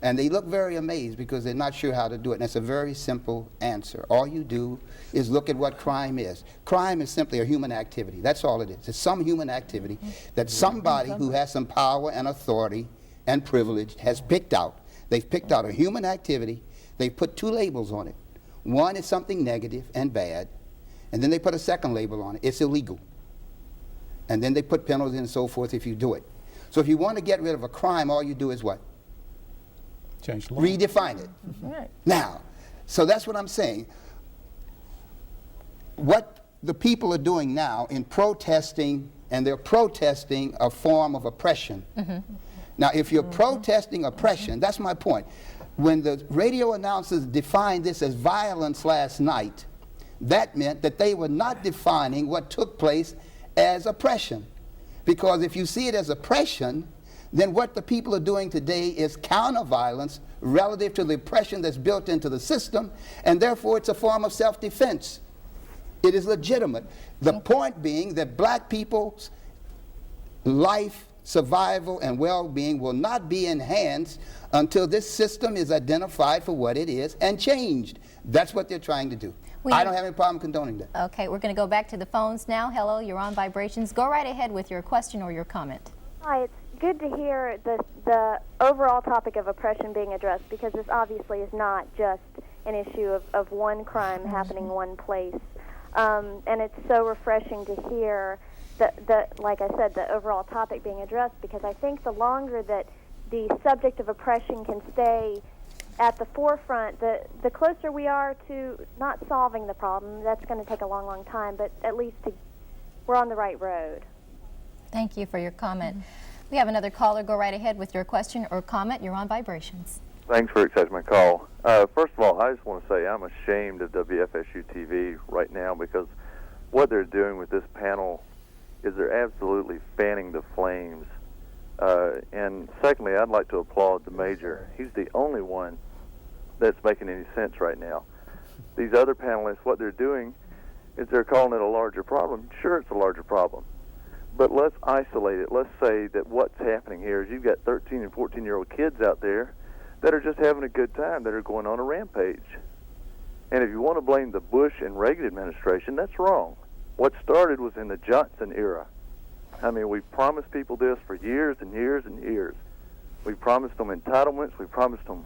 And they look very amazed because they're not sure how to do it. And it's a very simple answer. All you do is look at what crime is. Crime is simply a human activity. That's all it is. It's some human activity that somebody who has some power and authority and privilege has picked out. They've picked out a human activity. They've put two labels on it. One is something negative and bad, and then they put a second label on it. It's illegal. And then they put penalties and so forth if you do it. So if you want to get rid of a crime, all you do is what? Change the law. Redefine it. Right. Now, so that's what I'm saying. What the people are doing now in protesting, and they're protesting a form of oppression. Now, if you're protesting oppression, that's my point. When the radio announcers defined this as violence last night, that meant that they were not defining what took place as oppression. Because if you see it as oppression, then what the people are doing today is counter-violence relative to the oppression that's built into the system, and therefore it's a form of self-defense. It is legitimate. The point being that black people's life, survival, and well-being will not be enhanced until this system is identified for what it is and changed. That's what they're trying to do. I don't have any problem condoning that. Okay, we're going to go back to the phones now. Hello, you're on vibrations. Go right ahead with your question or your comment. Hi, it's good to hear the overall topic of oppression being addressed, because this obviously is not just an issue of one crime happening one place. And it's so refreshing to hear like I said, the overall topic being addressed, because I think the longer that the subject of oppression can stay at the forefront, the closer we are to not solving the problem. That's going to take a long, long time, but at least we're on the right road. Thank you for your comment. We have another caller. Go right ahead with your question or comment. You're on Vibrations. Thanks for accepting my call. First of all, I just want to say I'm ashamed of WFSU-TV right now because what they're doing with this panel is they're absolutely fanning the flames. And secondly, I'd like to applaud the Major. He's the only one that's making any sense right now. These other panelists, what they're doing is they're calling it a larger problem. Sure, it's a larger problem. But let's isolate it. Let's say that what's happening here is you've got 13 and 14-year-old kids out there that are just having a good time, that are going on a rampage. And if you want to blame the Bush and Reagan administration, that's wrong. What started was in the Johnson era. I mean, we've promised people this for years and years and years. We promised them entitlements. We promised them,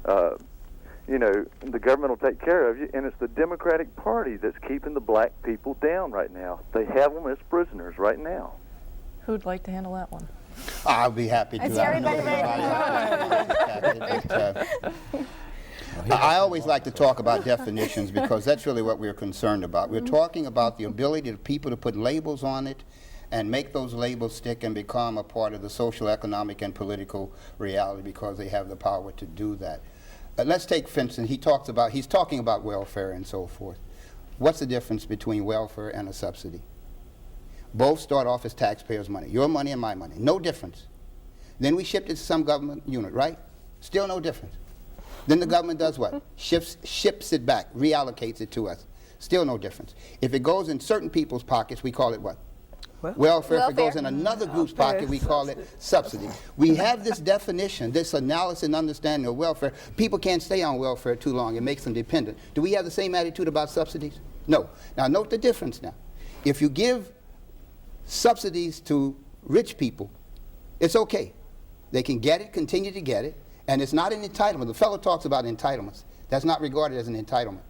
the government will take care of you. And it's the Democratic Party that's keeping the black people down right now. They have them as prisoners right now. Who'd like to handle that one? I'll be happy to. Is everybody ready? I always like to talk about definitions because that's really what we're concerned about. We're talking about the ability of people to put labels on it and make those labels stick and become a part of the social, economic, and political reality because they have the power to do that. Let's take Vincent. He's talking about welfare and so forth. What's the difference between welfare and a subsidy? Both start off as taxpayers' money. Your money and my money. No difference. Then we shipped it to some government unit, right? Still no difference. Then the government does what? Ships it back, reallocates it to us. Still no difference. If it goes in certain people's pockets, we call it what? Welfare. If it goes in another group's pocket, we call it subsidy. We have this definition, this analysis and understanding of welfare. People can't stay on welfare too long. It makes them dependent. Do we have the same attitude about subsidies? No. Now, note the difference now. If you give subsidies to rich people, it's okay. They can get it, continue to get it, and it's not an entitlement. The fellow talks about entitlements. That's not regarded as an entitlement.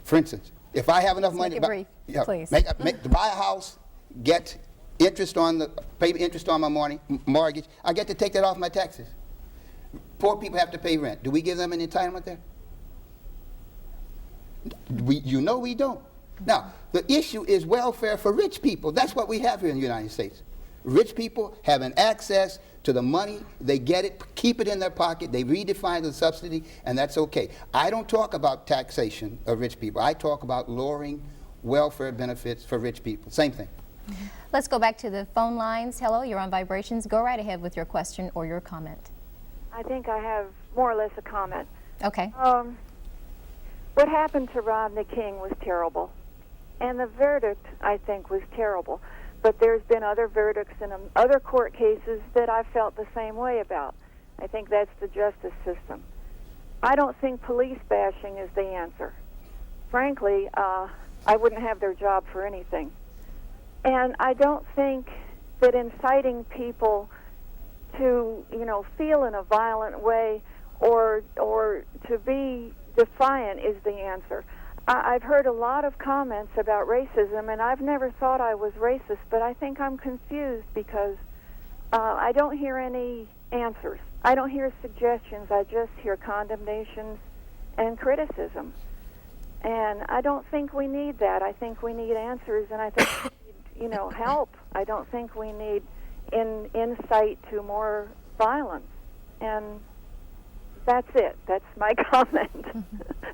For instance, if I have enough money to please. To buy a house, get interest on pay interest on my mortgage, I get to take that off my taxes. Poor people have to pay rent. Do we give them an entitlement there? We don't. Now, the issue is welfare for rich people. That's what we have here in the United States. Rich people having access to the money, they get it, keep it in their pocket, they redefine the subsidy, and that's okay. I don't talk about taxation of rich people. I talk about lowering welfare benefits for rich people. Same thing. Let's go back to the phone lines. Hello, you're on Vibrations. Go right ahead with your question or your comment. I think I have more or less a comment. Okay. What happened to Rodney King was terrible. And the verdict, I think, was terrible. But there's been other verdicts in other court cases that I felt the same way about. I think that's the justice system. I don't think police bashing is the answer. Frankly, I wouldn't have their job for anything. And I don't think that inciting people to, feel in a violent way or to be defiant is the answer. I've heard a lot of comments about racism, and I've never thought I was racist, but I think I'm confused because I don't hear any answers. I don't hear suggestions. I just hear condemnations and criticism. And I don't think we need that. I think we need answers, and I think we need, help. I don't think we need insight to more violence. And that's it. That's my comment.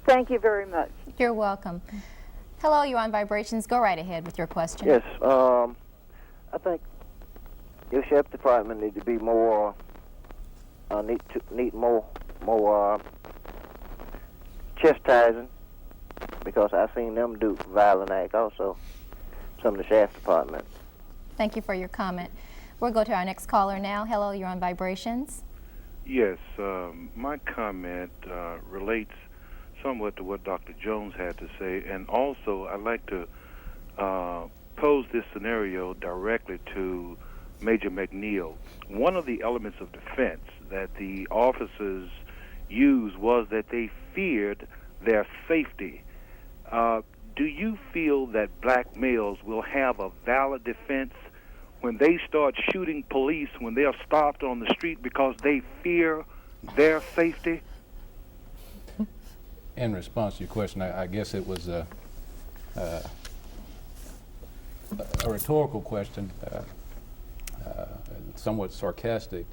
Thank you very much. You're welcome. Hello, you're on Vibrations. Go right ahead with your question. Yes, I think your sheriff department needs to be more, need more chastising, because I've seen them do violent acts also, some of the sheriff's department. Thank you for your comment. We'll go to our next caller now. Hello, you're on Vibrations. Yes, my comment relates somewhat to what Dr. Jones had to say, and also I'd like to pose this scenario directly to Major McNeil. One of the elements of defense that the officers used was that they feared their safety. Do you feel that black males will have a valid defense when they start shooting police when they are stopped on the street because they fear their safety? In response to your question, I guess it was a rhetorical question, somewhat sarcastic.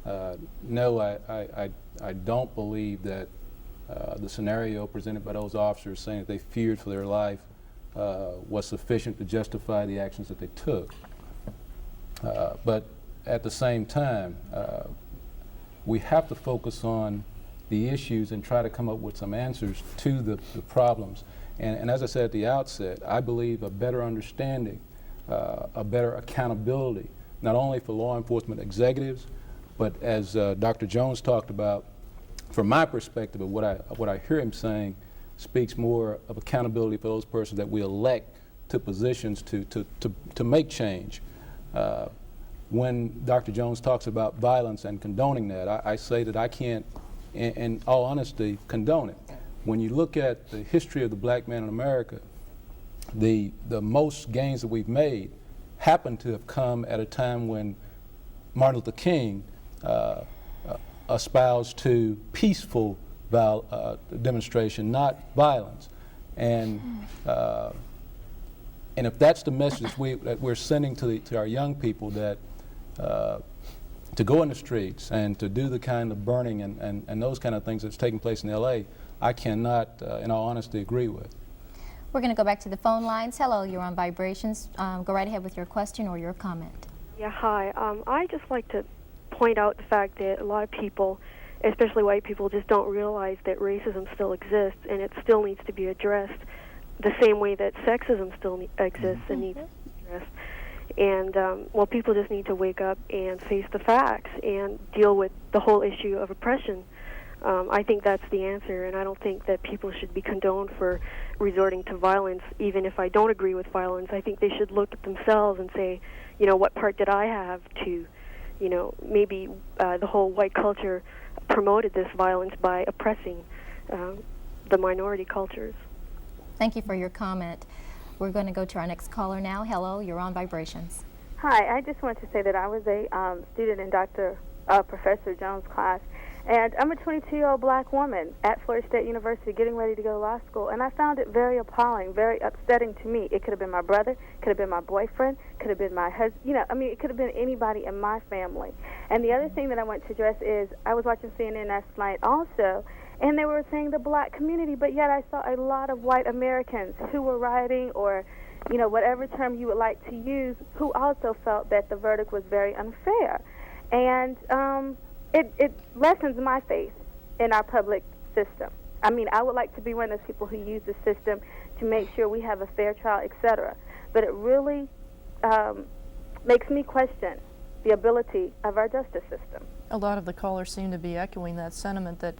No, I don't believe that the scenario presented by those officers saying that they feared for their life was sufficient to justify the actions that they took. But at the same time, we have to focus on the issues and try to come up with some answers to the problems. And as I said at the outset, I believe a better understanding, a better accountability, not only for law enforcement executives, but as Dr. Jones talked about, from my perspective of what I hear him saying, speaks more of accountability for those persons that we elect to positions to make change. When Dr. Jones talks about violence and condoning that, I say that I can't, in all honesty, condone it. When you look at the history of the black man in America, the most gains that we've made happen to have come at a time when Martin Luther King espoused to peaceful demonstration, not violence. And if that's the message that we're sending to our young people, that to go in the streets and to do the kind of burning and those kind of things that's taking place in LA, I cannot, in all honesty, agree with. We're going to go back to the phone lines. Hello, you're on Vibrations. Go right ahead with your question or your comment. Yeah, hi. I just like to point out the fact that a lot of people, especially white people, just don't realize that racism still exists and it still needs to be addressed the same way that sexism still exists and needs to be addressed. And, well, people just need to wake up and face the facts and deal with the whole issue of oppression. I think that's the answer, and I don't think that people should be condoned for resorting to violence, even if I don't agree with violence. I think they should look at themselves and say, you know, what part did I have to, you know, maybe the whole white culture promoted this violence by oppressing the minority cultures. Thank you for your comment. We're going to go to our next caller now. Hello, you're on Vibrations. Hi, I just wanted to say that I was a student in Professor Jones' class, and I'm a 22-year-old black woman at Florida State University getting ready to go to law school, and I found it very appalling, very upsetting to me. It could have been my brother, could have been my boyfriend, could have been my husband, you know, I mean, it could have been anybody in my family. And the other thing that I want to address is I was watching CNN last night also, and they were saying the black community, but yet I saw a lot of white Americans who were rioting, or, you know, whatever term you would like to use, who also felt that the verdict was very unfair. And it lessens my faith in our public system. I mean, I would like to be one of those people who use the system to make sure we have a fair trial, etc. But it really makes me question the ability of our justice system. A lot of the callers seem to be echoing that sentiment that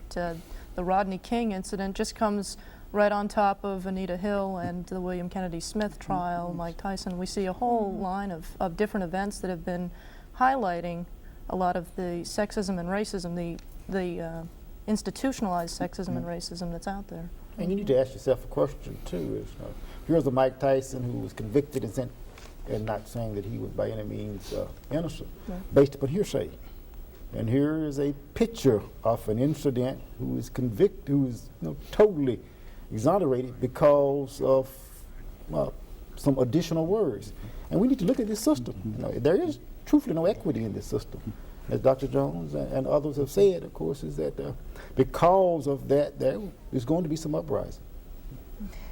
the Rodney King incident just comes right on top of Anita Hill and the William Kennedy Smith trial, Mike Tyson. We see a whole line of different events that have been highlighting a lot of the sexism and racism, the institutionalized sexism and racism that's out there. And you need to ask yourself a question too. Here's a Mike Tyson who was convicted and not saying that he was by any means innocent, based upon hearsay. And here is a picture of an incident who is convicted, who is totally exonerated because of some additional words. And we need to look at this system. There is truthfully no equity in this system. As Dr. Jones and others have said, of course, is that because of that, there is going to be some uprising.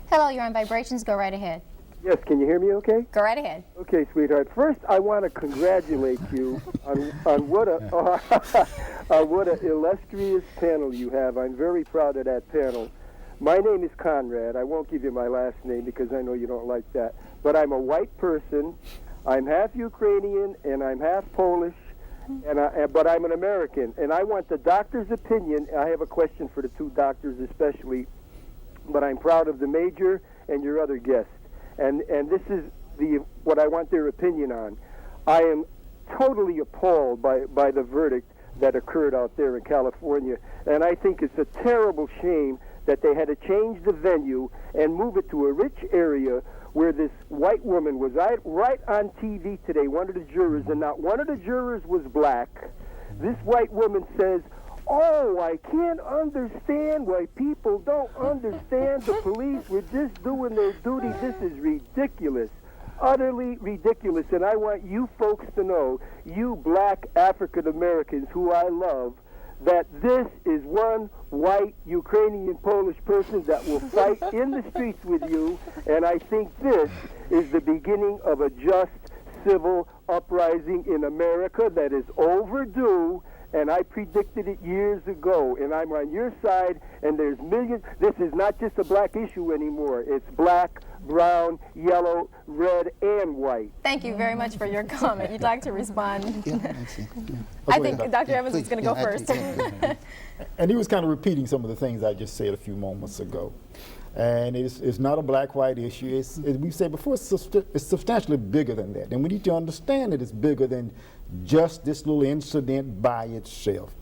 Hello, you're on Vibrations. Go right ahead. Yes, can you hear me okay? Go right ahead. Okay, sweetheart. First, I want to congratulate you on what a illustrious panel you have. I'm very proud of that panel. My name is Conrad. I won't give you my last name because I know you don't like that. But I'm a white person. I'm half Ukrainian and I'm half Polish, but I'm an American. And I want the doctor's opinion. I have a question for the two doctors especially, but I'm proud of the major and your other guest. And this is what I want their opinion on. I am totally appalled by the verdict that occurred out there in California, and I think it's a terrible shame that they had to change the venue and move it to a rich area where this white woman was right on TV today, one of the jurors, and not one of the jurors was black. This white woman says, Oh, I can't understand why people don't understand the police were just doing their duty. This is ridiculous. Utterly ridiculous. And I want you folks to know, you black African Americans who I love, that this is one white Ukrainian Polish person that will fight in the streets with you. And I think this is the beginning of a just civil uprising in America that is overdue. And I predicted it years ago, and I'm on your side, and there's millions. This is not just a black issue anymore. It's black, brown, yellow, red, and white. Thank you very much for your comment. You'd like to respond? Yeah, that's it. Yeah. I think Dr. Evans is going to go first. And he was kind of repeating some of the things I just said a few moments ago. And it's not a black-white issue. As we said before, it's substantially bigger than that. And we need to understand that it's bigger than just this little incident by itself.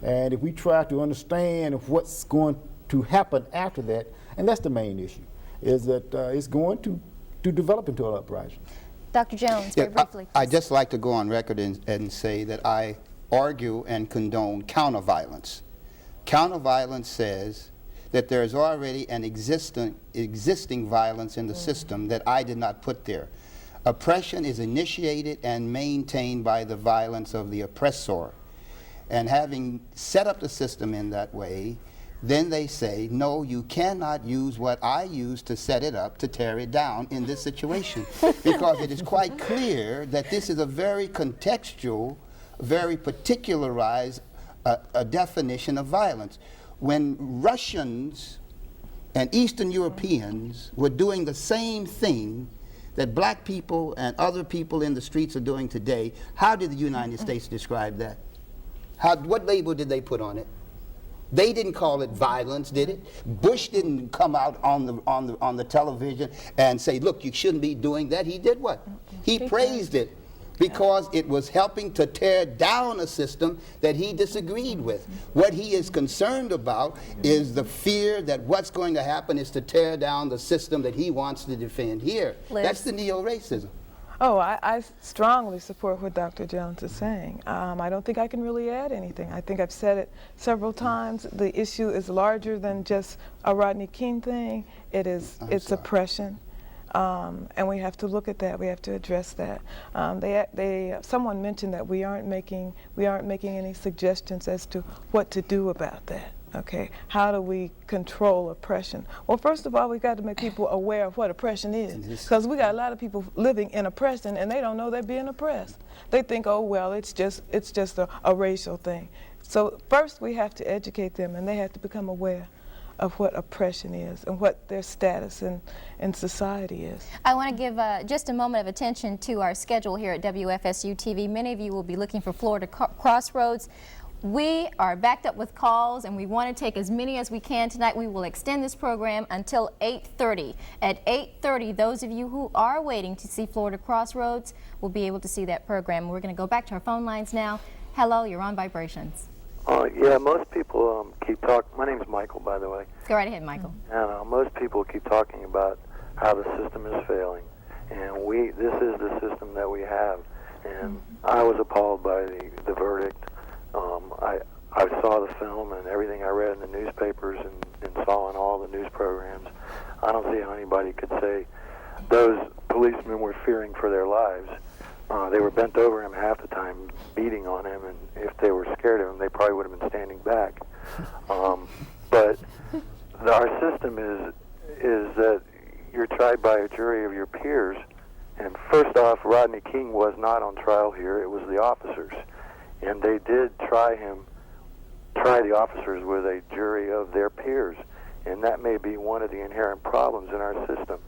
And if we try to understand what's going to happen after that, and that's the main issue, is that it's going to develop into an uprising. Dr. Jones, very briefly. I'd just like to go on record and say that I argue and condone counter-violence. Counter-violence says that there is already an existing violence in the system that I did not put there. Oppression is initiated and maintained by the violence of the oppressor. And having set up the system in that way, then they say, no, you cannot use what I used to set it up to tear it down in this situation. Because it is quite clear that this is a very contextual, very particularized a definition of violence. When Russians and Eastern Europeans were doing the same thing that black people and other people in the streets are doing today, how did the United States describe that? What label did they put on it? They didn't call it violence, did it? Bush didn't come out on the television and say, look, you shouldn't be doing that. He did what? He praised it, because it was helping to tear down a system that he disagreed with. What he is concerned about is the fear that what's going to happen is to tear down the system that he wants to defend here. Liz. That's the neo-racism. Oh, I strongly support what Dr. Jones is saying. I don't think I can really add anything. I think I've said it several times. The issue is larger than just a Rodney King thing. It's oppression. And we have to look at that. We have to address that. Someone mentioned that we aren't making any suggestions as to what to do about that. Okay, how do we control oppression? Well, first of all, we got to make people aware of what oppression is, because we got a lot of people living in oppression and they don't know they're being oppressed. They think, oh well, it's just a racial thing. So first, we have to educate them, and they have to become aware of what oppression is and what their status in society is. I want to give just a moment of attention to our schedule here at WFSU-TV. Many of you will be looking for Florida Crossroads. We are backed up with calls, and we want to take as many as we can tonight. We will extend this program until 8:30. At 8:30, those of you who are waiting to see Florida Crossroads will be able to see that program. We're going to go back to our phone lines now. Hello, you're on Vibrations. Yeah, most people keep talking. My name's Michael, by the way. Go right ahead, Michael. And most people keep talking about how the system is failing, and this is the system that we have. And I was appalled by the verdict. I saw the film and everything I read in the newspapers and saw in all the news programs. I don't see how anybody could say those policemen were fearing for their lives. They were bent over him half the time, beating on him, and if they were scared of him, they probably would have been standing back. But our system is that you're tried by a jury of your peers. And first off, Rodney King was not on trial here. It was the officers. And they did try the officers with a jury of their peers. And that may be one of the inherent problems in our system.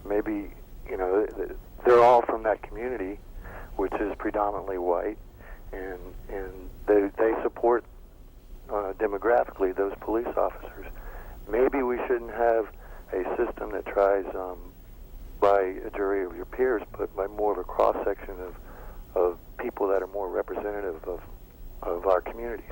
Maybe, they're all from that community, which is predominantly white, and they support demographically those police officers. Maybe we shouldn't have a system that tries by a jury of your peers, but by more of a cross-section of people that are more representative of our communities.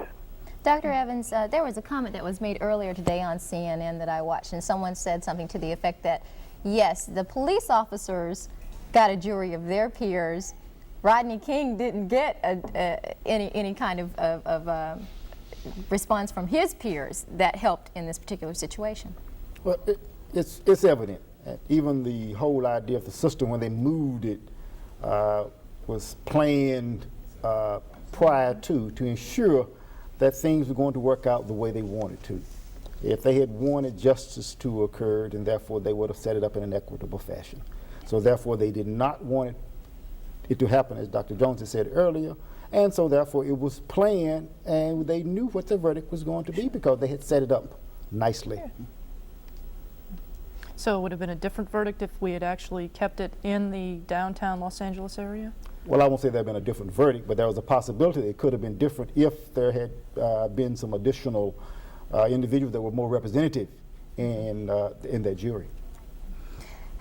Dr. Evans, there was a comment that was made earlier today on CNN that I watched, and someone said something to the effect that, yes, the police officers got a jury of their peers. Rodney King didn't get any kind of response from his peers that helped in this particular situation? Well, it's evident. Even the whole idea of the system, when they moved it, was planned prior to ensure that things were going to work out the way they wanted to. If they had wanted justice to occur, then therefore they would have set it up in an equitable fashion. So therefore they did not want it to happen, as Dr. Jones had said earlier, and so therefore it was planned, and they knew what the verdict was going to be because they had set it up nicely. Yeah. So it would have been a different verdict if we had actually kept it in the downtown Los Angeles area? Well, I won't say there had been a different verdict, but there was a possibility that it could have been different if there had been some additional individuals that were more representative in that jury.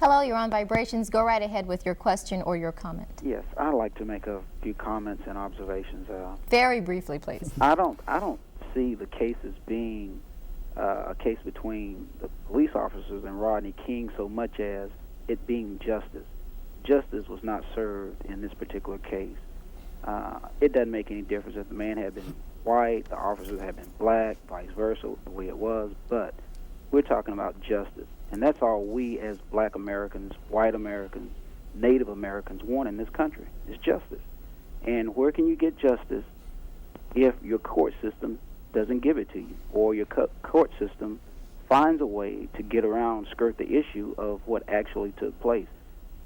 Hello, you're on Vibrations. Go right ahead with your question or your comment. Yes, I'd like to make a few comments and observations. Very briefly, please. I don't see the case as being a case between the police officers and Rodney King so much as it being justice. Justice was not served in this particular case. It doesn't make any difference if the man had been white, the officers had been black, vice versa, the way it was, but we're talking about justice. And that's all we as black Americans, white Americans, Native Americans want in this country, is justice. And where can you get justice if your court system doesn't give it to you, or your court system finds a way to get around, skirt the issue of what actually took place?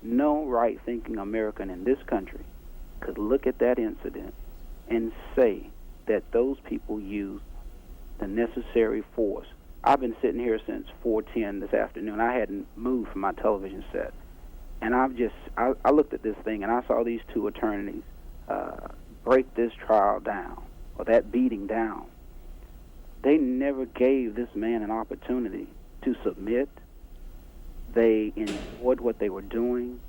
No right-thinking American in this country could look at that incident and say that those people used the necessary force. I've been sitting here since 4:10 this afternoon. I hadn't moved from my television set. And I looked at this thing and I saw these two attorneys break this trial down, or that beating down. They never gave this man an opportunity to submit. They enjoyed what they were doing.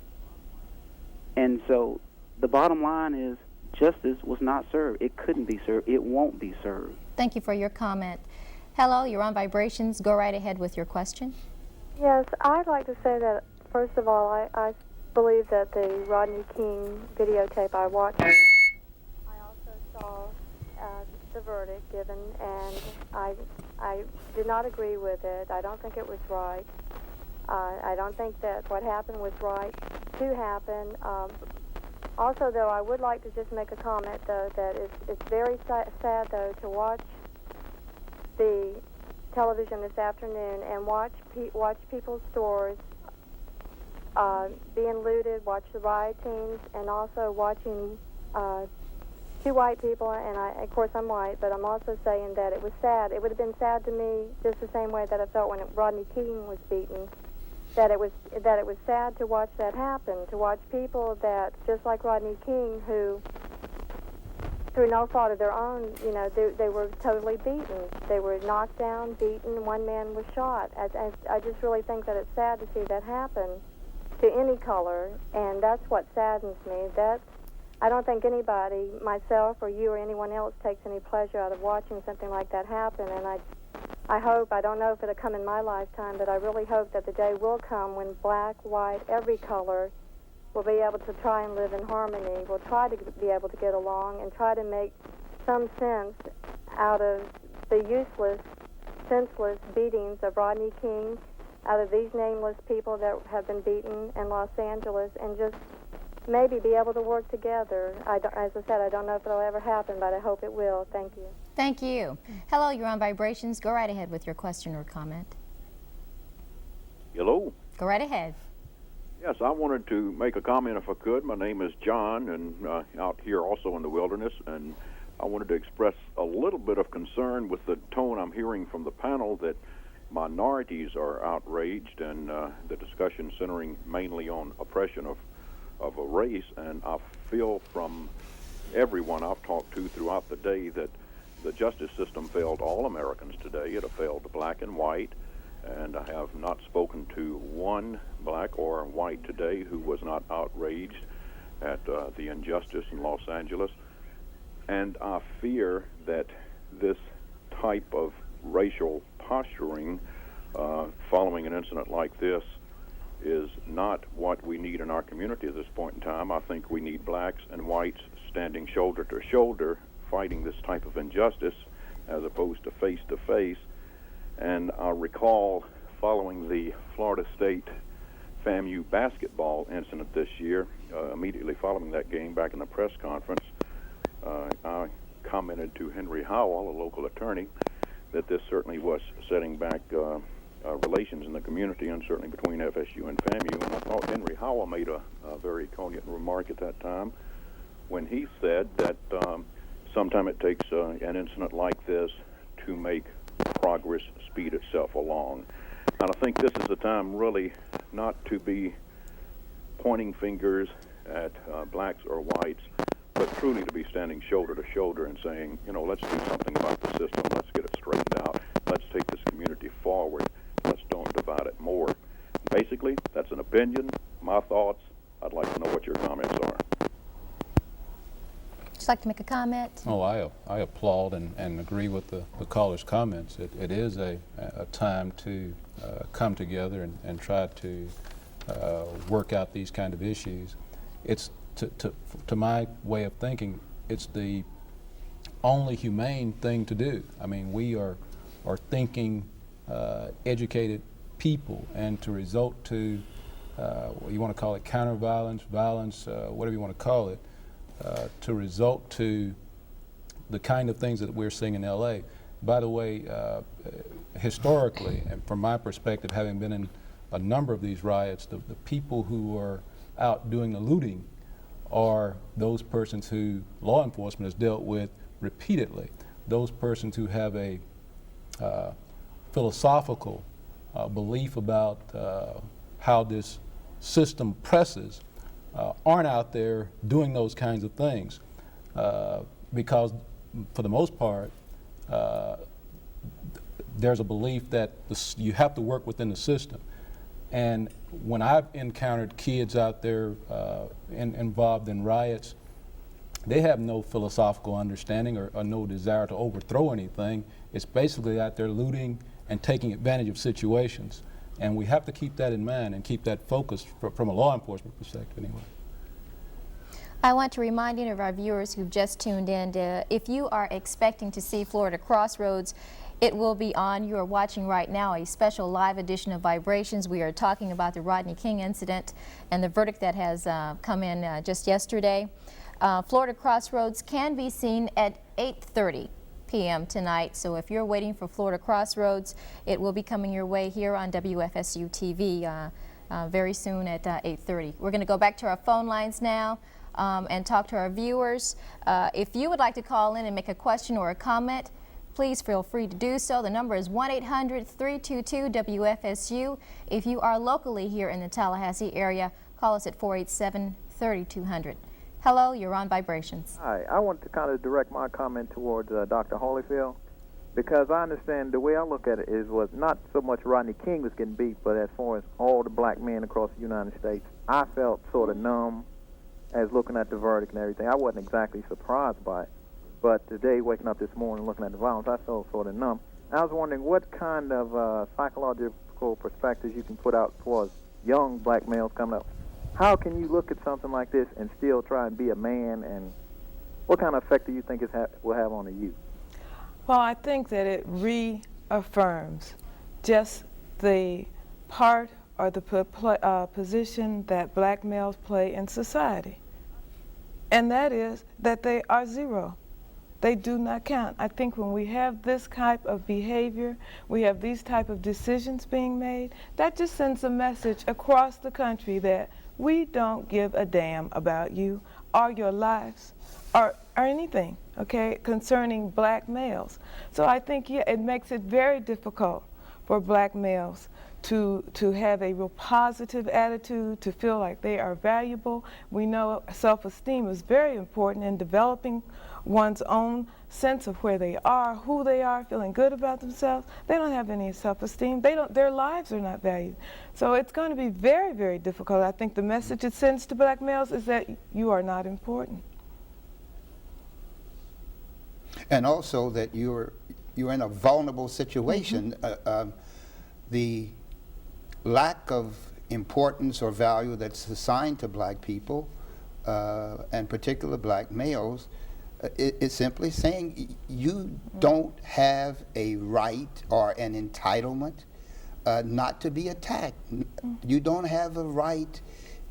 And so the bottom line is justice was not served. It couldn't be served. It won't be served. Thank you for your comment. Hello, you're on Vibrations. Go right ahead with your question. Yes, I'd like to say that, first of all, I believe that the Rodney King videotape I watched, I also saw the verdict given, and I did not agree with it. I don't think it was right. I don't think that what happened was right to happen. Also, though, I would like to just make a comment, though, that it's very sad, though, to watch the television this afternoon and watch people's stores being looted, watch the riotings, and also watching two white people, and of course I'm white, but I'm also saying that it was sad. It would have been sad to me just the same way that I felt when Rodney King was beaten, that it was sad to watch that happen, to watch people that, just like Rodney King, who, through no fault of their own, you know, they were totally beaten. They were knocked down, beaten, one man was shot. I just really think that it's sad to see that happen to any color, and that's what saddens me. I don't think anybody, myself or you or anyone else, takes any pleasure out of watching something like that happen, and I hope, I don't know if it'll come in my lifetime, but I really hope that the day will come when black, white, every color will be able to try and live in harmony, will try to be able to get along and try to make some sense out of the useless, senseless beatings of Rodney King, out of these nameless people that have been beaten in Los Angeles, and just maybe be able to work together. As I said, I don't know if it'll ever happen, but I hope it will. Thank you. Thank you. Hello, you're on Vibrations. Go right ahead with your question or comment. Hello. Go right ahead. Yes, I wanted to make a comment if I could. My name is John, and out here also in the wilderness, and I wanted to express a little bit of concern with the tone I'm hearing from the panel that minorities are outraged, and the discussion centering mainly on oppression of a race. And I feel from everyone I've talked to throughout the day that the justice system failed all Americans today. It failed black and white, and I have not spoken to one black or white today who was not outraged at the injustice in Los Angeles. And I fear that this type of racial posturing following an incident like this is not what we need in our community at this point in time. I think we need blacks and whites standing shoulder to shoulder fighting this type of injustice, as opposed to face-to-face. And I recall following the Florida State FAMU basketball incident this year, immediately following that game back in the press conference, I commented to Henry Howell, a local attorney, that this certainly was setting back relations in the community, and certainly between FSU and FAMU. And I thought Henry Howell made a very cogent remark at that time when he said that sometime it takes an incident like this to make progress speed itself along. And I think this is the time really not to be pointing fingers at blacks or whites, but truly to be standing shoulder to shoulder and saying, you know, let's do something about the system, let's get it straightened out, let's take this community forward, let's don't divide it more. Basically, that's an opinion, my thoughts. I'd like to know what your comments are. Would you like to make a comment? Oh, I applaud and agree with the caller's comments. It is a time to come together and try to work out these kind of issues. It's to my way of thinking, it's the only humane thing to do. I mean, we are thinking educated people, and to result to you want to call it counter-violence, violence, whatever you want to call it, to result to the kind of things that we're seeing in LA. By the way, historically, and from my perspective, having been in a number of these riots, the people who are out doing the looting are those persons who law enforcement has dealt with repeatedly, those persons who have a philosophical belief about how this system presses, aren't out there doing those kinds of things because for the most part there's a belief that you have to work within the system. And when I've encountered kids out there involved in riots, they have no philosophical understanding or no desire to overthrow anything. It's basically out there looting and taking advantage of situations. And we have to keep that in mind and keep that focused from a law enforcement perspective anyway. I want to remind any of our viewers who've just tuned in, if you are expecting to see Florida Crossroads, it will be on. You are watching right now a special live edition of Vibrations. We are talking about the Rodney King incident and the verdict that has come in just yesterday. Florida Crossroads can be seen at 8:30 p.m. tonight. So if you're waiting for Florida Crossroads, it will be coming your way here on WFSU-TV very soon at 8:30. We're going to go back to our phone lines now and talk to our viewers. If you would like to call in and make a question or a comment, please feel free to do so. The number is 1-800-322-WFSU. If you are locally here in the Tallahassee area, call us at 487-3200. Hello, you're on Vibrations. Hi, I want to kind of direct my comment towards Dr. Holyfield, because I understand the way I look at it was not so much Rodney King was getting beat, but as far as all the black men across the United States, I felt sort of numb as looking at the verdict and everything. I wasn't exactly surprised by it. But today, waking up this morning, looking at the violence, I felt sort of numb. I was wondering what kind of psychological perspectives you can put out towards young black males coming up. How can you look at something like this and still try and be a man, and what kind of effect do you think it will have on the youth? Well, I think that it reaffirms just the part or the position that black males play in society, and that is that they are zero. They do not count. I think when we have this type of behavior, we have these type of decisions being made, that just sends a message across the country that we don't give a damn about you or your lives or anything, okay, concerning black males. So I think, yeah, it makes it very difficult for black males to have a real positive attitude, to feel like they are valuable. We know self-esteem is very important in developing one's own sense of where they are, who they are, feeling good about themselves. They don't have any self-esteem. Their lives are not valued. So it's going to be very, very difficult. I think the message it sends to black males is that you are not important. And also that you're in a vulnerable situation. The lack of importance or value that's assigned to black people, and particular black males, It's simply saying you don't have a right or an entitlement not to be attacked. You don't have a right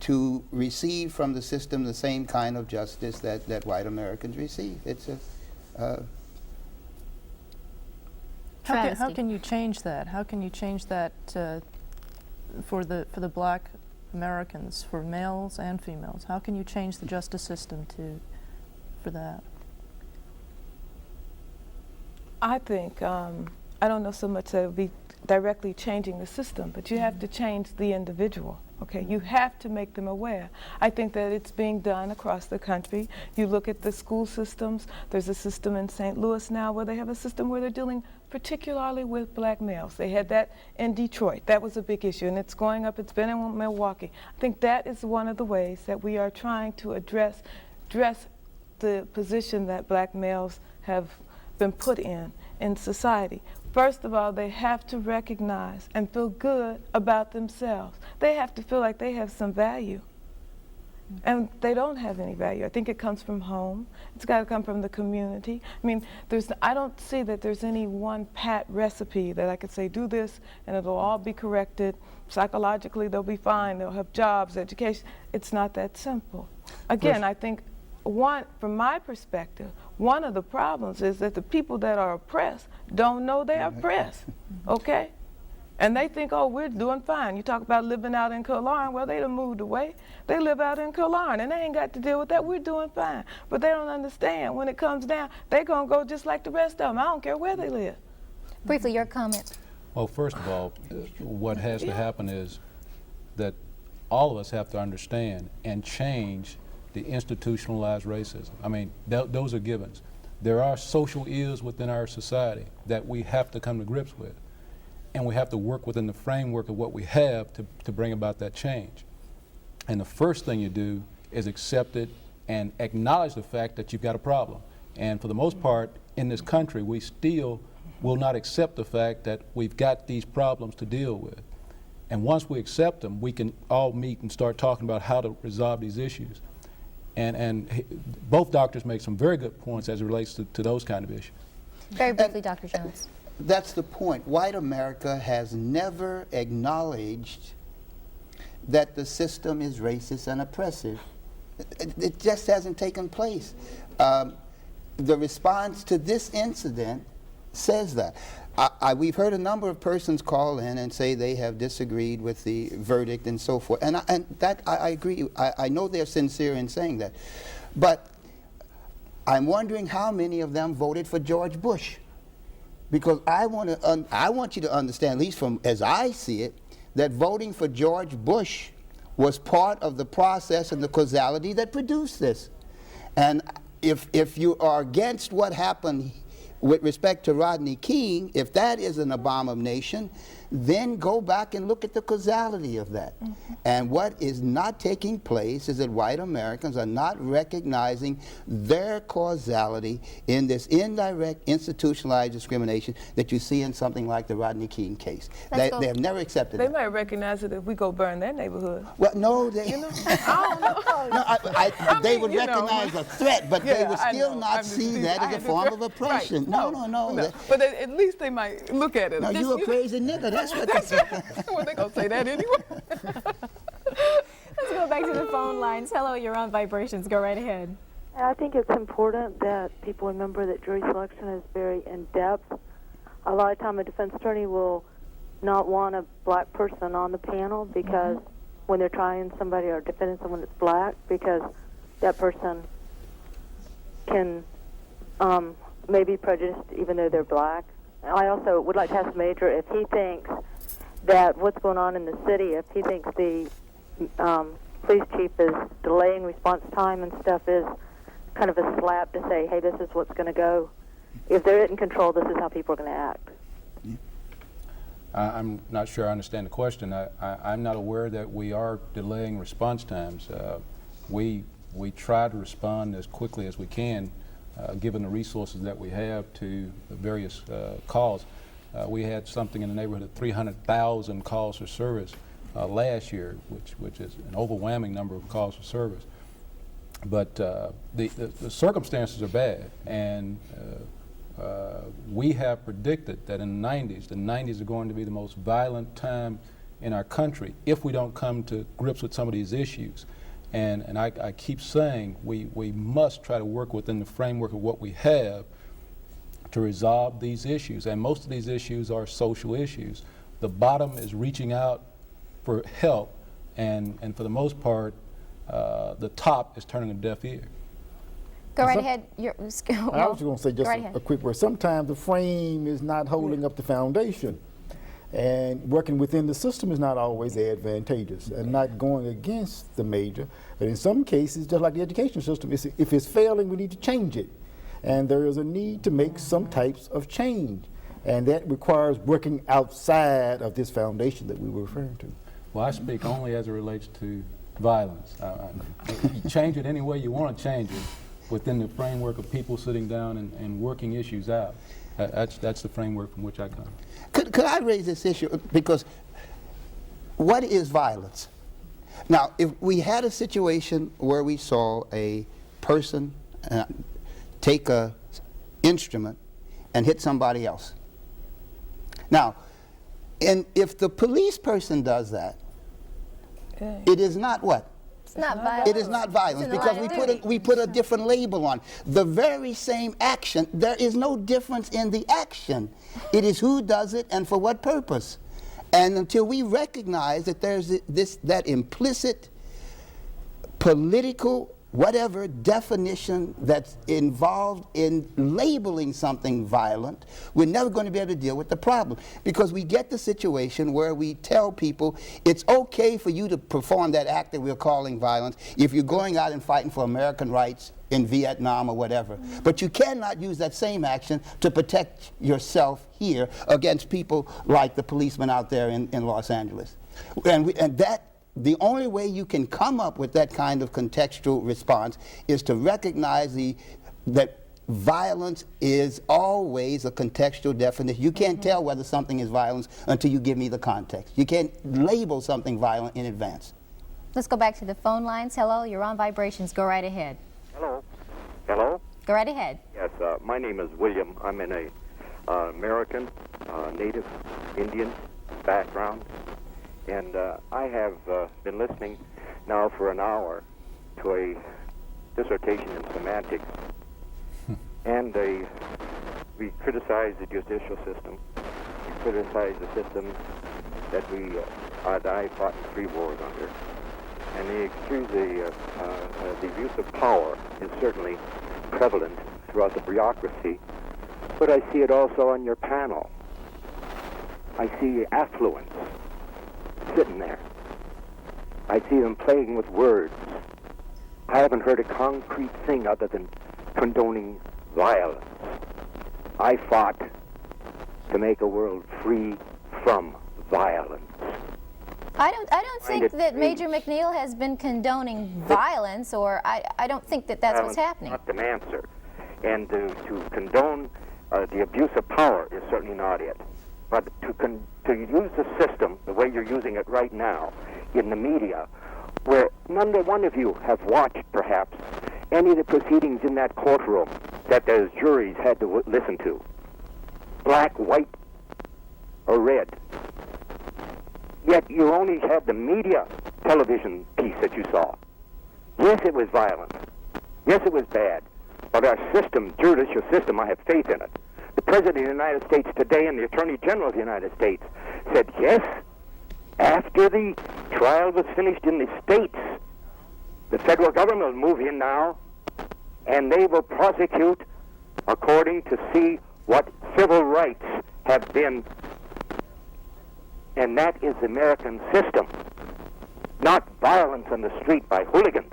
to receive from the system the same kind of justice that white Americans receive. It's a How can you change that? How can you change that for the black Americans, for males and females? How can you change the justice system for that? I think, I don't know so much that it would be directly changing the system, but you have to change the individual. Okay, you have to make them aware. I think that it's being done across the country. You look at the school systems. There's a system in St. Louis now where they have a system where they're dealing particularly with black males. They had that in Detroit. That was a big issue, and it's going up. It's been in Milwaukee. I think that is one of the ways that we are trying to address the position that black males have been put in society. First of all, they have to recognize and feel good about themselves. They have to feel like they have some value. And they don't have any value. I think it comes from home. It's got to come from the community. I mean, I don't see that there's any one pat recipe that I could say, do this, and it'll all be corrected. Psychologically, they'll be fine. They'll have jobs, education. It's not that simple. Again, I think from my perspective, one of the problems is that the people that are oppressed don't know they're oppressed, okay? And they think, oh, we're doing fine. You talk about living out in Killarn. Well, they done moved away. They live out in Killarn, and they ain't got to deal with that. We're doing fine. But they don't understand when it comes down, they're going to go just like the rest of them. I don't care where they live. Briefly, your comment. Well, first of all, what has to happen is that all of us have to understand and change the institutionalized racism. I mean, those are givens. There are social ills within our society that we have to come to grips with, and we have to work within the framework of what we have to bring about that change. And the first thing you do is accept it and acknowledge the fact that you've got a problem. And for the most part, in this country, we still will not accept the fact that we've got these problems to deal with. And once we accept them, we can all meet and start talking about how to resolve these issues. And both doctors make some very good points as it relates to those kind of issues. Very briefly, Dr. Jones. That's the point. White America has never acknowledged that the system is racist and oppressive. It just hasn't taken place. The response to this incident says that. We've heard a number of persons call in and say they have disagreed with the verdict and so forth. And that I agree. I know they're sincere in saying that. But I'm wondering how many of them voted for George Bush. Because I want you to understand, at least from as I see it, that voting for George Bush was part of the process and the causality that produced this. And if you are against what happened with respect to Rodney King, if that is an abomination, then go back and look at the causality of that. And what is not taking place is that white Americans are not recognizing their causality in this indirect institutionalized discrimination that you see in something like the Rodney King case. They have never accepted They it. might recognize it if we go burn their neighborhood. Well, no, they, I don't know. they would recognize a threat, but they would still not see that as a form of oppression. Right. No. But at least they might look at it. No, you a crazy nigga. That's what they say. Well, they're going to say that anyway. Let's go back to the phone lines. Hello, you're on Vibrations. Go right ahead. I think it's important that people remember that jury selection is very in-depth. A lot of time a defense attorney will not want a black person on the panel because when they're trying somebody or defending someone that's black, because that person can maybe prejudiced even though they're black. I also would like to ask the Major if he thinks that what's going on in the city, if he thinks the police chief is delaying response time and stuff is kind of a slap to say, hey, this is what's going to go. If they're in control, this is how people are going to act. I'm not sure I understand the question. I'm not aware that we are delaying response times. We try to respond as quickly as we can, given the resources that we have to the various calls. We had something in the neighborhood of 300,000 calls for service last year, which is an overwhelming number of calls for service. But the circumstances are bad, and we have predicted that in the 90s are going to be the most violent time in our country if we don't come to grips with some of these issues. And I keep saying we must try to work within the framework of what we have to resolve these issues. And most of these issues are social issues. The bottom is reaching out for help, and for the most part, the top is turning a deaf ear. Go right ahead. I was just going to say just a quick word. Sometimes the frame is not holding up the foundation, and working within the system is not always advantageous, and not going against the major. But in some cases, just like the education system, if it's failing, we need to change it. And there is a need to make some types of change, and that requires working outside of this foundation that we were referring to. Well, I speak only as it relates to violence. You change it any way you want to change it within the framework of people sitting down and working issues out. That's the framework from which I come. Could I raise this issue? Because what is violence? Now, if we had a situation where we saw a person take an instrument and hit somebody else. Now, and if the police person does that, it is not what? It's not violence. It is not violence because we put a different label on the very same action. There is no difference in the action. It is who does it and for what purpose. And until we recognize that there's that implicit political whatever definition that's involved in labeling something violent, we're never going to be able to deal with the problem, because we get the situation where we tell people it's okay for you to perform that act that we're calling violence if you're going out and fighting for American rights in Vietnam or whatever. But you cannot use that same action to protect yourself here against people like the policeman out there in Los Angeles. The only way you can come up with that kind of contextual response is to recognize that violence is always a contextual definition. You can't tell whether something is violence until you give me the context. You can't label something violent in advance. Let's go back to the phone lines. Hello, you're on vibrations. Go right ahead. Hello. Hello? Go right ahead. Yes, my name is William. I'm in a American, Native Indian background. And I have been listening now for an hour to a dissertation in semantics. And we criticize the judicial system. We criticize the system that I fought in 3 wars under. And they excuse the abuse of power is certainly prevalent throughout the bureaucracy. But I see it also on your panel. I see affluence sitting there. I see them playing with words. I haven't heard a concrete thing other than condoning violence. I fought to make a world free from violence. I don't think that Major McNeil has been condoning violence, or I don't think that that's what's happening. Not an answer. And to condone the abuse of power is certainly not it. But to use the system the way you're using it right now in the media, where none one of you have watched, perhaps, any of the proceedings in that courtroom that those juries had to listen to, black, white, or red. Yet you only had the media television piece that you saw. Yes, it was violent. Yes, it was bad. But our system, judicial system, I have faith in it. The President of the United States today and the Attorney General of the United States said, yes, after the trial was finished in the states, the federal government will move in now, and they will prosecute according to see what civil rights have been. And that is the American system, not violence on the street by hooligans.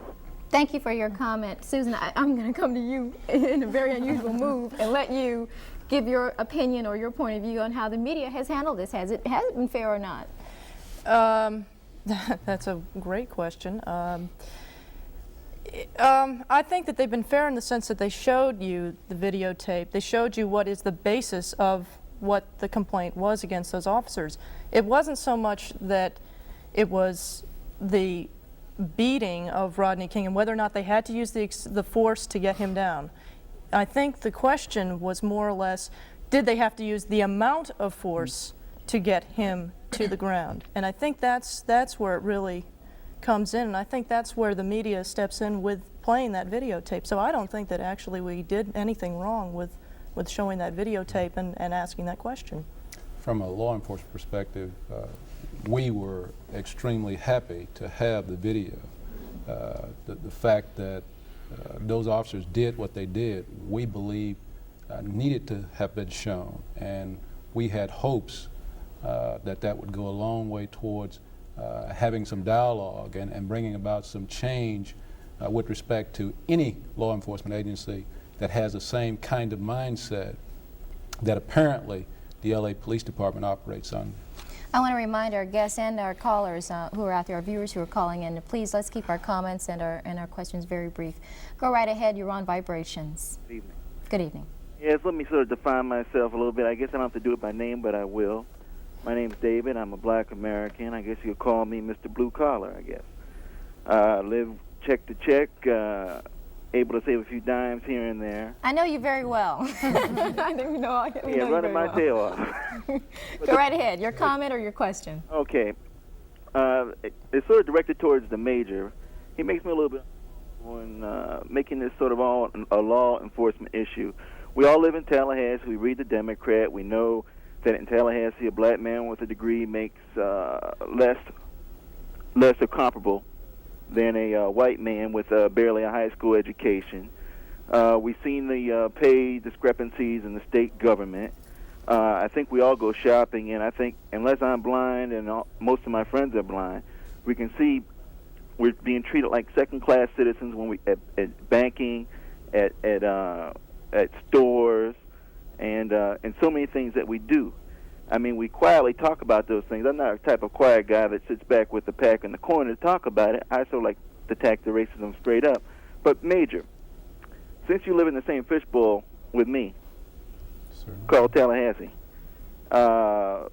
Thank you for your comment. Susan, I'm going to come to you in a very unusual move and let you give your opinion or your point of view on how the media has handled this. Has it been fair or not? That's a great question. I think that they've been fair in the sense that they showed you the videotape. They showed you what is the basis of what the complaint was against those officers. It wasn't so much that it was the beating of Rodney King and whether or not they had to use the force to get him down. I think the question was more or less, did they have to use the amount of force to get him to the ground? And I think that's where it really comes in, and I think that's where the media steps in with playing that videotape. So I don't think that actually we did anything wrong with showing that videotape and asking that question. From a law enforcement perspective, we were extremely happy to have the video. The fact that those officers did what they did, we believe needed to have been shown, and we had hopes that would go a long way towards having some dialogue and bringing about some change with respect to any law enforcement agency that has the same kind of mindset that apparently the LA Police Department operates on. I want to remind our guests and our callers who are out there, our viewers who are calling in, please let's keep our comments and our questions very brief. Go right ahead, you're on Vibrations. Good evening. Good evening. Yes, let me sort of define myself a little bit. I guess I don't have to do it by name, but I will. My name's David. I'm a black American. I guess you'll call me Mr. Blue Collar, I guess. Live check to check, able to save a few dimes here and there. I know you very well. I didn't know. Yeah, running my tail off. Go right ahead. Your comment or your question? Okay. It's sort of directed towards the major. He makes me a little bit on making this sort of all a law enforcement issue. We all live in Tallahassee. We read the Democrat. We know that in Tallahassee, a black man with a degree makes less or comparable than a white man with barely a high school education. We've seen the pay discrepancies in the state government. I think we all go shopping, and I think unless I'm blind and most of my friends are blind, we can see we're being treated like second-class citizens when we at banking, at stores, and so many things that we do. I mean, we quietly talk about those things. I'm not a type of quiet guy that sits back with the pack in the corner to talk about it. I sort of like to attack the racism straight up. But Major, since you live in the same fishbowl with me, called Tallahassee, and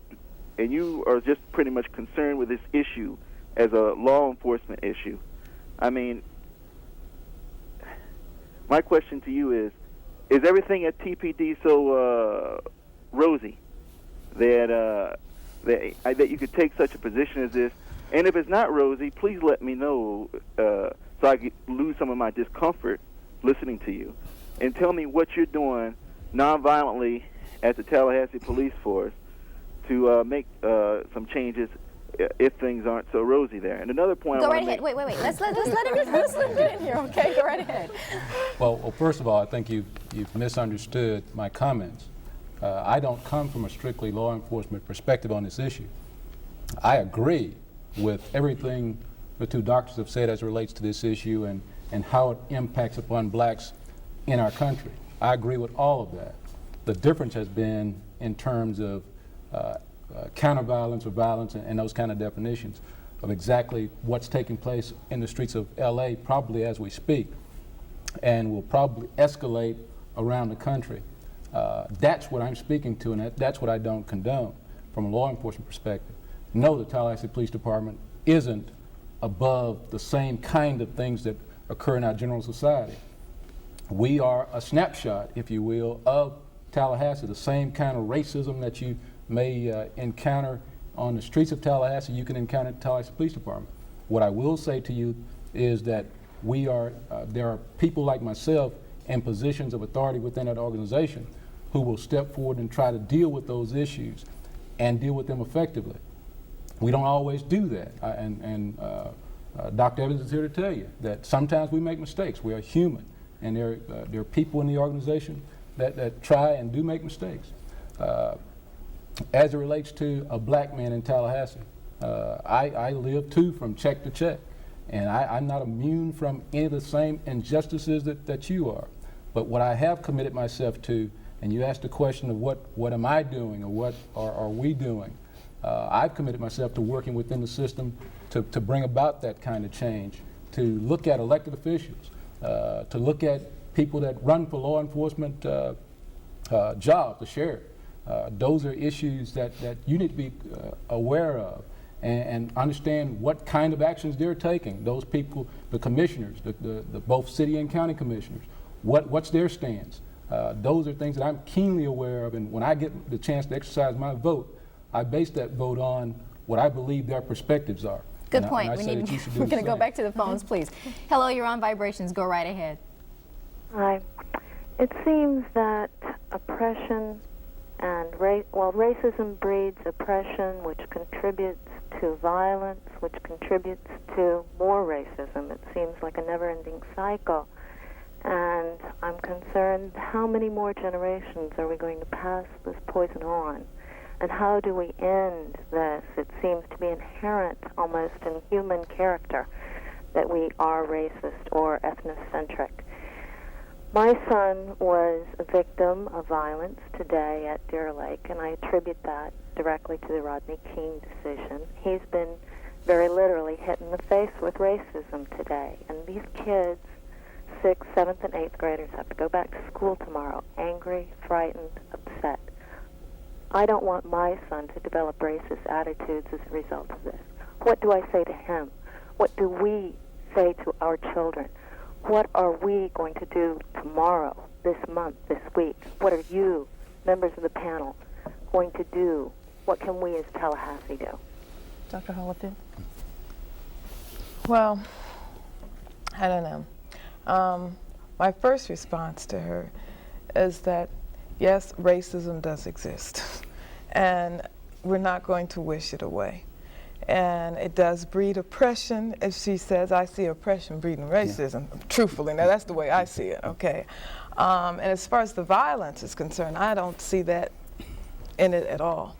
you are just pretty much concerned with this issue as a law enforcement issue, I mean, my question to you is everything at TPD so rosy that you could take such a position as this? And if it's not rosy, please let me know so I could lose some of my discomfort listening to you. And tell me what you're doing nonviolently at the Tallahassee Police Force to make some changes if things aren't so rosy there. And another point Go I right ahead. Wait. Let's let him get in here, okay? Go right ahead. Well, first of all, I think you've misunderstood my comments. I don't come from a strictly law enforcement perspective on this issue. I agree with everything the two doctors have said as it relates to this issue and how it impacts upon blacks in our country. I agree with all of that. The difference has been in terms of counter-violence or violence and those kind of definitions of exactly what's taking place in the streets of LA probably as we speak, and will probably escalate around the country. That's what I'm speaking to, and that's what I don't condone from a law enforcement perspective. No, the Tallahassee Police Department isn't above the same kind of things that occur in our general society. We are a snapshot, if you will, of Tallahassee. The same kind of racism that you may encounter on the streets of Tallahassee, you can encounter at the Tallahassee Police Department. What I will say to you is that there are people like myself in positions of authority within that organization who will step forward and try to deal with those issues and deal with them effectively. We don't always do that, and Dr. Evans is here to tell you that sometimes we make mistakes. We are human, and there are people in the organization that try and do make mistakes. As it relates to a black man in Tallahassee, I live too from check to check, and I'm not immune from any of the same injustices that you are. But what I have committed myself to, and you asked the question of what am I doing or what are we doing, I've committed myself to working within the system to bring about that kind of change, to look at elected officials, to look at people that run for law enforcement jobs, the sheriff. Those are issues that you need to be aware of and understand what kind of actions they're taking. Those people, the commissioners, the both city and county commissioners, what's their stance? Those are things that I'm keenly aware of, and when I get the chance to exercise my vote, I base that vote on what I believe their perspectives are. Good point. We're going to go back to the phones, please. Hello, you're on Vibrations. Go right ahead. Hi. It seems that oppression and racism breeds oppression, which contributes to violence, which contributes to more racism. It seems like a never-ending cycle. And I'm concerned, how many more generations are we going to pass this poison on? And how do we end this? It seems to be inherent almost in human character that we are racist or ethnocentric. My son was a victim of violence today at Deer Lake, and I attribute that directly to the Rodney King decision. He's been very literally hit in the face with racism today. And these kids, 6th, 7th, and 8th graders, have to go back to school tomorrow, angry, frightened, upset. I don't want my son to develop racist attitudes as a result of this. What do I say to him? What do we say to our children? What are we going to do tomorrow, this month, this week? What are you, members of the panel, going to do? What can we as Tallahassee do? Dr. Holifield? Well, I don't know. My first response to her is that, yes, racism does exist, and we're not going to wish it away. And it does breed oppression. If she says, I see oppression breeding racism, truthfully, now that's the way I see it, okay? And as far as the violence is concerned, I don't see that in it at all.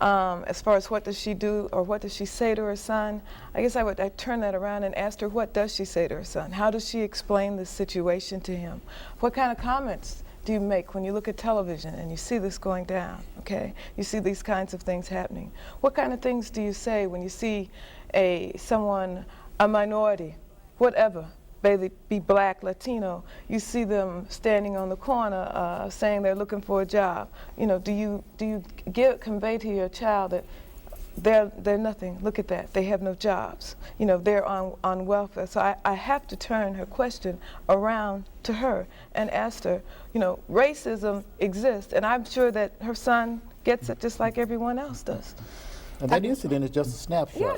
As far as what does she do or what does she say to her son, I guess I'd turn that around and ask her, what does she say to her son? How does she explain this situation to him? What kind of comments do you make when you look at television and you see this going down, okay? You see these kinds of things happening. What kind of things do you say when you see a minority, whatever, be black, Latino, you see them standing on the corner saying they're looking for a job? You know, do you convey to your child that they're nothing, look at that, they have no jobs, you know, they're on welfare? So I have to turn her question around to her and ask her, you know, racism exists, and I'm sure that her son gets it just like everyone else does. And that incident is just a snapshot. Yeah.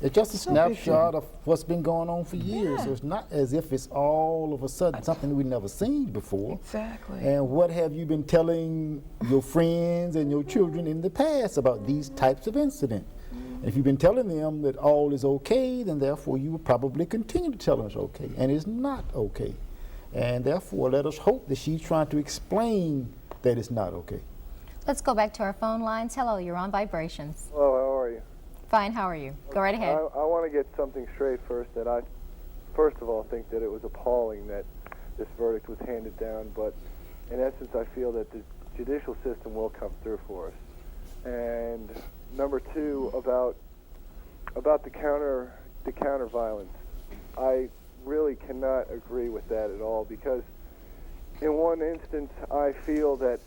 It's just a snapshot of what's been going on for years. So it's not as if it's all of a sudden something we've never seen before. Exactly. And what have you been telling your friends and your children in the past about these types of incidents? And if you've been telling them that all is okay, then therefore you will probably continue to tell them it's okay. And it's not okay. And therefore let us hope that she's trying to explain that it's not okay. Let's go back to our phone lines. Hello, you're on Vibrations. Hello, how are you? Fine, how are you? Go right ahead. I want to get something straight first, that I, first of all, think that it was appalling that this verdict was handed down, but in essence, I feel that the judicial system will come through for us. And number two, about the counter violence, I really cannot agree with that at all, because in one instance, I feel that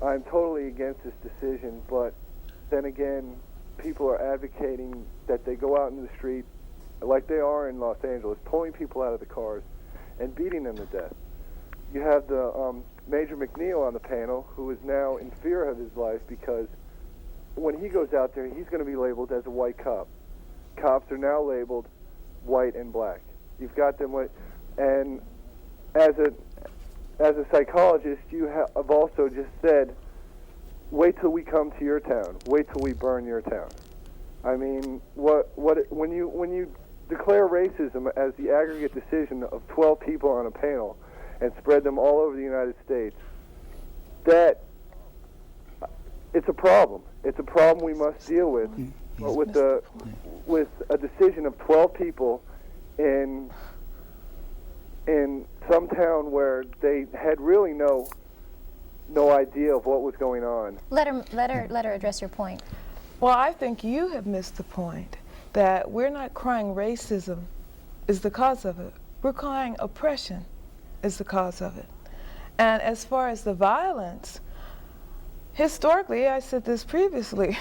I'm totally against this decision, but then again, people are advocating that they go out in the street like they are in Los Angeles, pulling people out of the cars and beating them to death. You have the Major McNeil on the panel, who is now in fear of his life because when he goes out there, he's going to be labeled as a white cop. Cops are now labeled white and black. You've got them, and as a psychologist, you have also just said, wait till we come to your town. Wait till we burn your town. I mean, when you declare racism as the aggregate decision of 12 people on a panel and spread them all over the United States, that it's a problem. It's a problem we must deal with. But with a decision of 12 people in some town where they had really no idea of what was going on. Let her address your point. Well, I think you have missed the point that we're not crying racism is the cause of it. We're crying oppression is the cause of it. And as far as the violence, historically, I said this previously,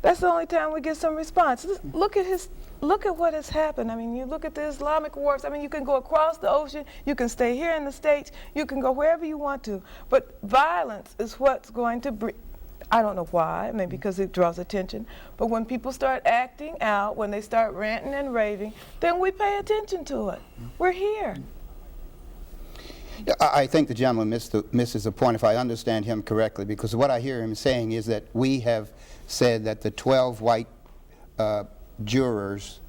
That's the only time we get some response. Look at what has happened. I mean, you look at the Islamic wars. I mean, you can go across the ocean, you can stay here in the States, you can go wherever you want to. But violence is what's going to bring, I don't know why, maybe because it draws attention, but when people start acting out, when they start ranting and raving, then we pay attention to it. We're here. I think the gentleman misses the point, if I understand him correctly, because what I hear him saying is that we have said that the 12 white jurors,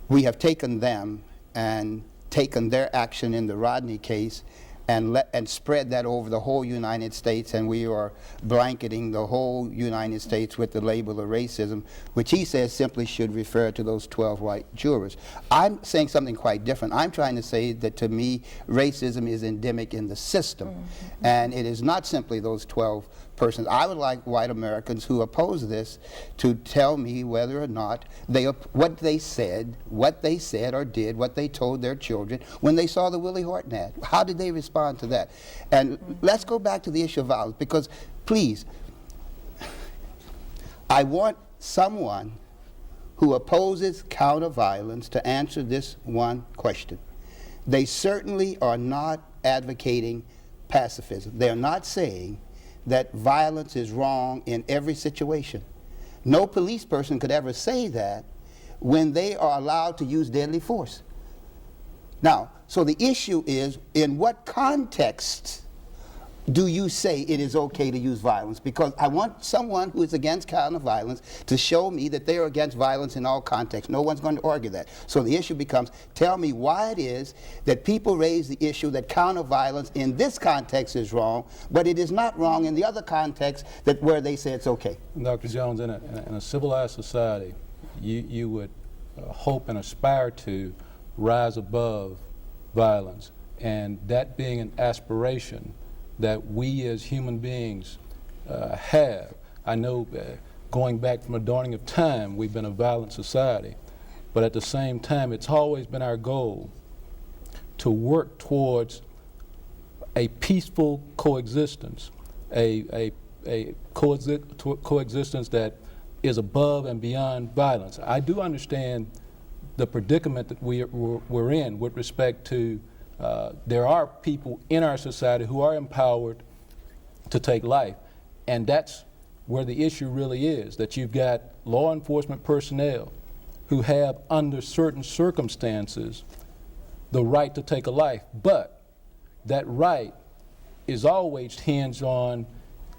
we have taken them and taken their action in the Rodney case and spread that over the whole United States, and we are blanketing the whole United States with the label of racism, which he says simply should refer to those 12 white jurors. I'm saying something quite different. I'm trying to say that, to me, racism is endemic in the system, and it is not simply those 12 persons. I would like white Americans who oppose this to tell me whether or not what they said or did, what they told their children when they saw the Willie Horton ad. How did they respond to that? And let's go back to the issue of violence, because please, I want someone who opposes counter violence to answer this one question. They certainly are not advocating pacifism. They are not saying that violence is wrong in every situation. No police person could ever say that when they are allowed to use deadly force. Now, so the issue is, in what context do you say it is okay to use violence? Because I want someone who is against counter violence to show me that they are against violence in all contexts. No one's going to argue that. So the issue becomes, tell me why it is that people raise the issue that counter violence in this context is wrong, but it is not wrong in the other context where they say it's okay. Dr. Jones, in a civilized society, you would hope and aspire to rise above violence, and that being an aspiration that we as human beings have. I know going back from the dawning of time, we've been a violent society, but at the same time, it's always been our goal to work towards a peaceful coexistence, a coexistence that is above and beyond violence. I do understand the predicament that we're in with respect to there are people in our society who are empowered to take life, and that's where the issue really is, that you've got law enforcement personnel who have, under certain circumstances, the right to take a life, but that right is always hinged on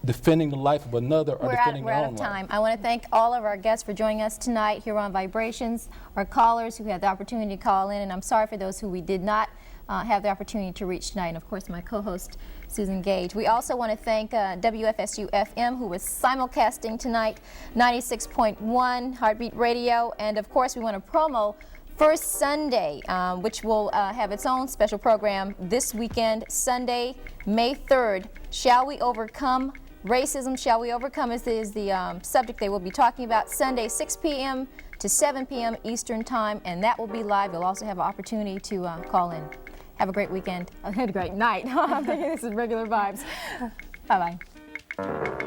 defending the life of another or defending your own life. We're out of time. I want to thank all of our guests for joining us tonight here on Vibrations, our callers who had the opportunity to call in, and I'm sorry for those who we did not have the opportunity to reach tonight, and of course my co-host Susan Gage. We also want to thank WFSU-FM, who was simulcasting tonight, 96.1 Heartbeat Radio, and of course we want to promo First Sunday, which will have its own special program this weekend, Sunday, May 3rd. Shall We Overcome Racism? Shall We Overcome is the subject they will be talking about, Sunday, 6 p.m. to 7 p.m. Eastern Time, and that will be live. You'll also have an opportunity to call in. Have a great weekend. A great night. I'm thinking this is regular vibes. Bye-bye.